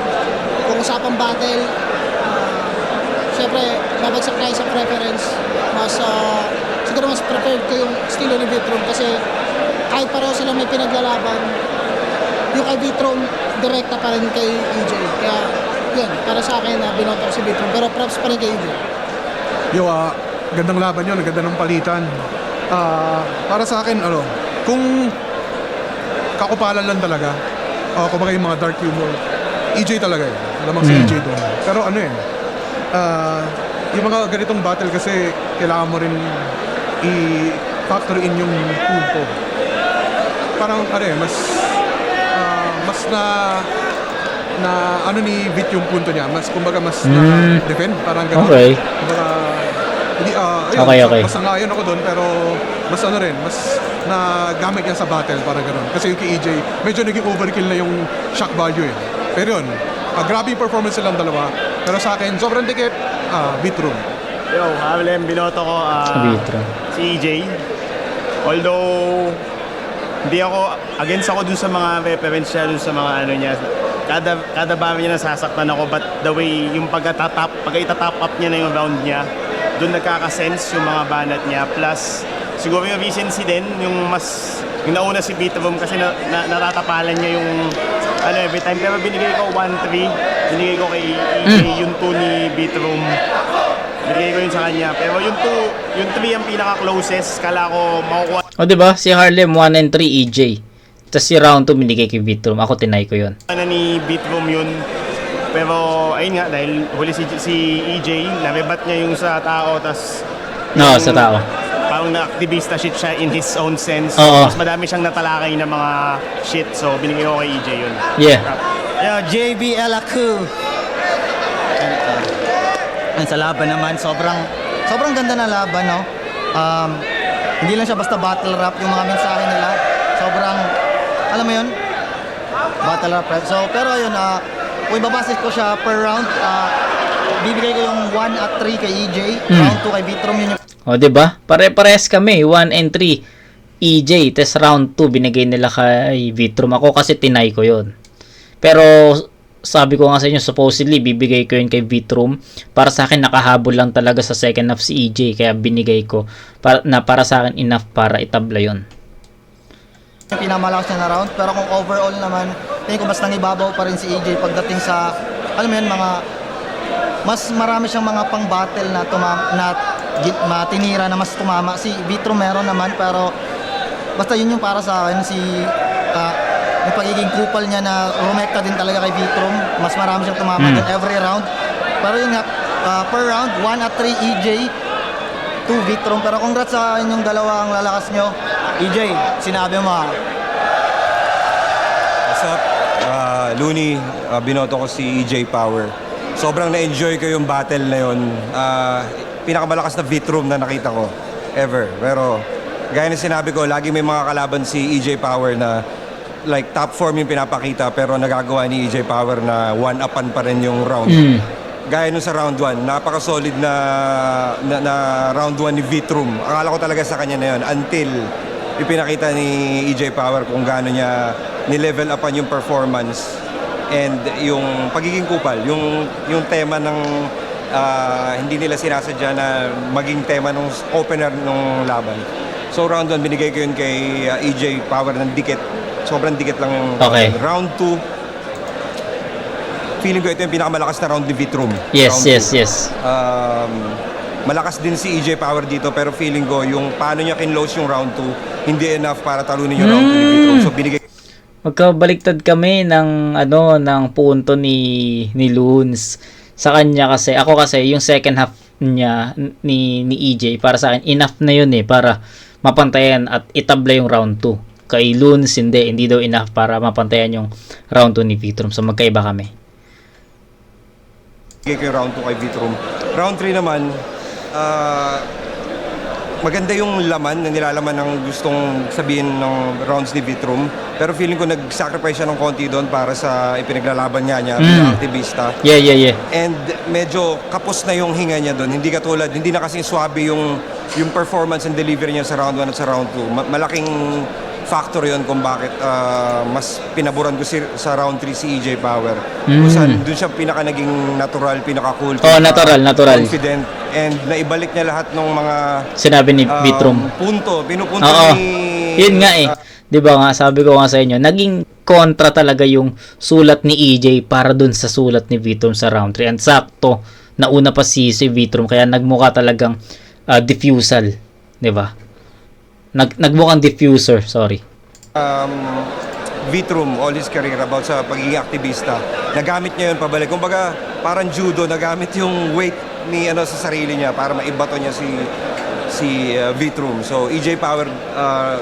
kung usapang battle. Siyempre, babagsak tayo sa preference. Siguro mas preferred ko yung estilo ni Vitrum kasi kahit pareho sila may pinaglalaban, yung kay Vitrum, direkta pa rin kay EJ. Kaya, yun, para sa akin, binoto ko si Vitrum. Pero props pa rin kay EJ. Gandang laban yun, ganda ng palitan. Para sa akin, kung kakupalan lang talaga, kumbaga yung mga dark humor, EJ talaga eh. Alamang si EJ doon. Pero yung mga ganitong battle kasi kailangan mo rin i-factor in yung punto. Parang mas na ni Vit yung punto niya, mas kumbaga mas na defend, parang gano'n. Okay. Kumbaga hindi Okay. mas sangayon ako doon, pero mas mas nagamit niya sa battle, parang gano'n. Kasi yung kay EJ, medyo naging overkill na yung shock value eh. Pero yun, grabe yung performance silang dalawa. Pero sa akin, sobrang dikit, Vitrum. Yo, Havilem, binoto ko Vitrum. si EJ. Although, hindi against ako dun sa mga reference niya, dun sa mga niya. Kada bawi niya nasasaktan ako, but the way, yung pag-itatap up niya na yung round niya, dun nagkakasense yung mga banat niya. Plus, siguro yung recency din, yung nauna si Vitrum kasi natatapalan niya yung every time. Pero binigay ko 1-3, binigay ko kay EJ, yung 2 ni Vitrum. Binigay ko yun sa kanya. Pero yung 3 ang pinaka-closest, kala ko makukuha O diba, si Harlem 1 and 3 EJ. Tapos si round 2 binigay kay Vitrum. Ako tinay ko yun. na ni Vitrum yun. Pero ayun nga, dahil huli si EJ, narebat niya yung sa tao, tas No, sa tao. parang na-activista shit siya in his own sense. Oo. Mas madami siyang natalakay na mga shit, so binigay ko kay EJ yun. Yeah. JB Elaku. Sa laban naman, sobrang ganda na laban, no? Hindi lang siya basta battle rap yung mga mensahe nila. Sobrang, alam mo yun? Battle rap. So, pero yun, kung ibabasis ko siya per round, bibigay ko yung 1 at 3 kay EJ, round 2 kay Vitrum, yun yung O diba? Pare-pares kami, 1 and 3 EJ, test round 2 binigay nila kay Vitrum. Ako kasi tinay ko yun. Pero sabi ko nga sa inyo, supposedly bibigay ko yun kay Vitrum. Para sa akin nakahabol lang talaga sa second half si EJ, kaya binigay ko para sa akin enough para itabla yun. Yung pinamalakas niya na round, pero kung overall naman, tingin ko mas nangibabaw pa rin si AJ pagdating sa, alam mo yun, mas marami siyang mga pang-battle na tinira na mas tumama. Si Vitrum meron naman, pero basta yun yung para sa akin, yung pagiging kupal niya na rumekta din talaga kay Vitrum, mas marami siyang tumama din every round. Pero yun nga, per round, 1 at 3 EJ, 2 Vitrum. Pero congrats sa inyong dalawang lalakas nyo. EJ, sinabi mo ha. What's up? Looney, binoto ko si EJ Power. Sobrang na-enjoy ko yung battle na yun. Pinakamalakas na Vitrum na nakita ko ever. Pero gaya na sinabi ko, lagi may mga kalaban si EJ Power na like top form yung pinapakita pero nagagawa ni EJ Power na one-upan pa rin yung round. Gaya nung sa round 1, napaka-solid na round 1 ni Vitrum. Akala ko talaga sa kanya na yun until ipinakita ni EJ Power kung gaano niya ni-level upan yung performance and yung pagiging kupal, yung tema ng hindi nila sinasadya na maging tema ng opener ng laban. So round 1, binigay ko yun kay EJ Power ng dikit. Sobrang dikit lang yung Okay. round 2. Feeling ko ito yung pinakamalakas na round ni Vitrum. Yes, Round yes, 2. yes. Malakas din si EJ Power dito pero feeling ko yung paano niya kinlose yung round 2 hindi enough para talunin yung round 2 ni Vitrum. So binigay Magkabaliktad kami ng punto ni Loons sa kanya kasi ako kasi yung second half niya ni EJ para sa akin enough na yun para mapantayan at itabla yung round 2. Kay Loons hindi daw enough para mapantayan yung round 2 ni Vitrum. So magkaiba kami. ko yung round 2 kay Vitrum. Round 3 naman, maganda yung laman na nilalaman ng gustong sabihin ng rounds ni Vitrum. Pero feeling ko nag-sacrifice siya ng konti doon para sa ipinaglalaban niya bilang aktivista. Yeah. And medyo kapos na yung hinga niya doon. Hindi na kasing swabe yung performance and delivery niya sa round 1 at sa round 2. Malaking factor yon kung bakit mas pinaboran ko sa round 3 si EJ Power. Kung saan doon siya pinaka naging natural, pinaka cool, natural. confident, and naibalik niya lahat ng mga Sinabi ni Vitrum. pinupunto ni... Yun nga 'Di ba nga, sabi ko nga sa inyo, naging kontra talaga yung sulat ni EJ para dun sa sulat ni Vitrum sa round 3. And sakto, nauna pa si Vitrum, kaya nagmukha talagang diffusal. 'Di ba? Nagmukhang diffuser, sorry. Vitrum, all his career about sa pagiging aktivista, nagamit niya yun pabalik. Kumbaga, parang judo, nagamit yung weight ni sa sarili niya para maibato niya si Vitrum. So, EJ Power,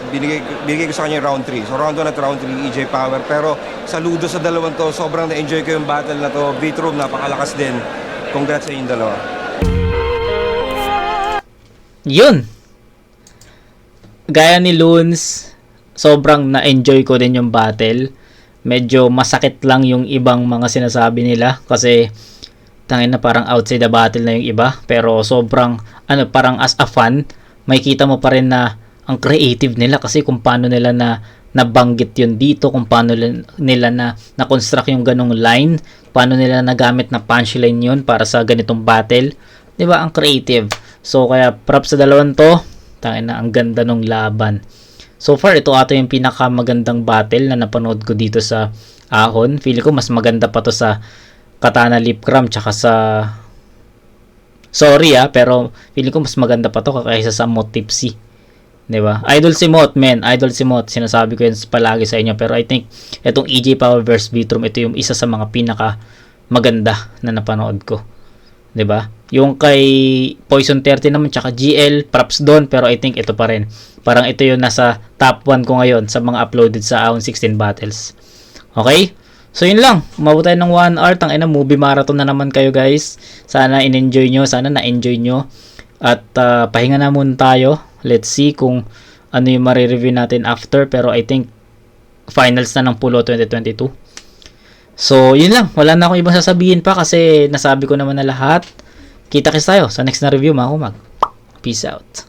binigay ko sa kanya yung round 3. So, round 1 at round 3, EJ Power. Pero, saludo sa dalawang to, sobrang na-enjoy ko yung battle na to. Vitrum, napakalakas din. Congrats sa inyong dalawa. Yun! Gaya ni Loons, sobrang na-enjoy ko din yung battle. Medyo masakit lang yung ibang mga sinasabi nila kasi tangin na parang outside the battle na yung iba. Pero sobrang, parang as a fan, makikita mo pa rin na ang creative nila kasi kung paano nila nabanggit yun dito, kung paano nila na-construct yung ganong line, paano nila nagamit na punchline yun para sa ganitong battle. Diba? Ang creative. So, kaya props sa dalawang to. Tangin na, ang ganda ng laban. So far, ito ata yung pinakamagandang battle na napanood ko dito sa Ahon. Feeling ko mas maganda pa to sa Katana Lip Cram tsaka sa... Sorry pero feeling ko mas maganda pa to kaysa sa Mot Tipsy. Diba? Idol si Mot, men. Idol si Mot. Sinasabi ko yun palagi sa inyo. Pero I think itong EJ Power vs Vitrum, ito yung isa sa mga pinaka maganda na napanood ko. 'Di ba? Yung kay Poison 30 naman tsaka GL, props doon, pero I think ito pa rin. Parang ito yung nasa top 1 ko ngayon sa mga uploaded sa Ahon 16 battles. Okay? So yun lang. Umabot tayo ng 1 hour. Tangina, movie marathon na naman kayo, guys. Sana in-enjoy nyo. Sana na-enjoy nyo. At pahinga na muna tayo. Let's see kung ano yung marireview natin after. Pero I think finals na ng Pulo 2022. So, yun lang. Wala na akong ibang sasabihin pa kasi nasabi ko naman na lahat. Kita-kits tayo sa next na review, mga kumag. Peace out.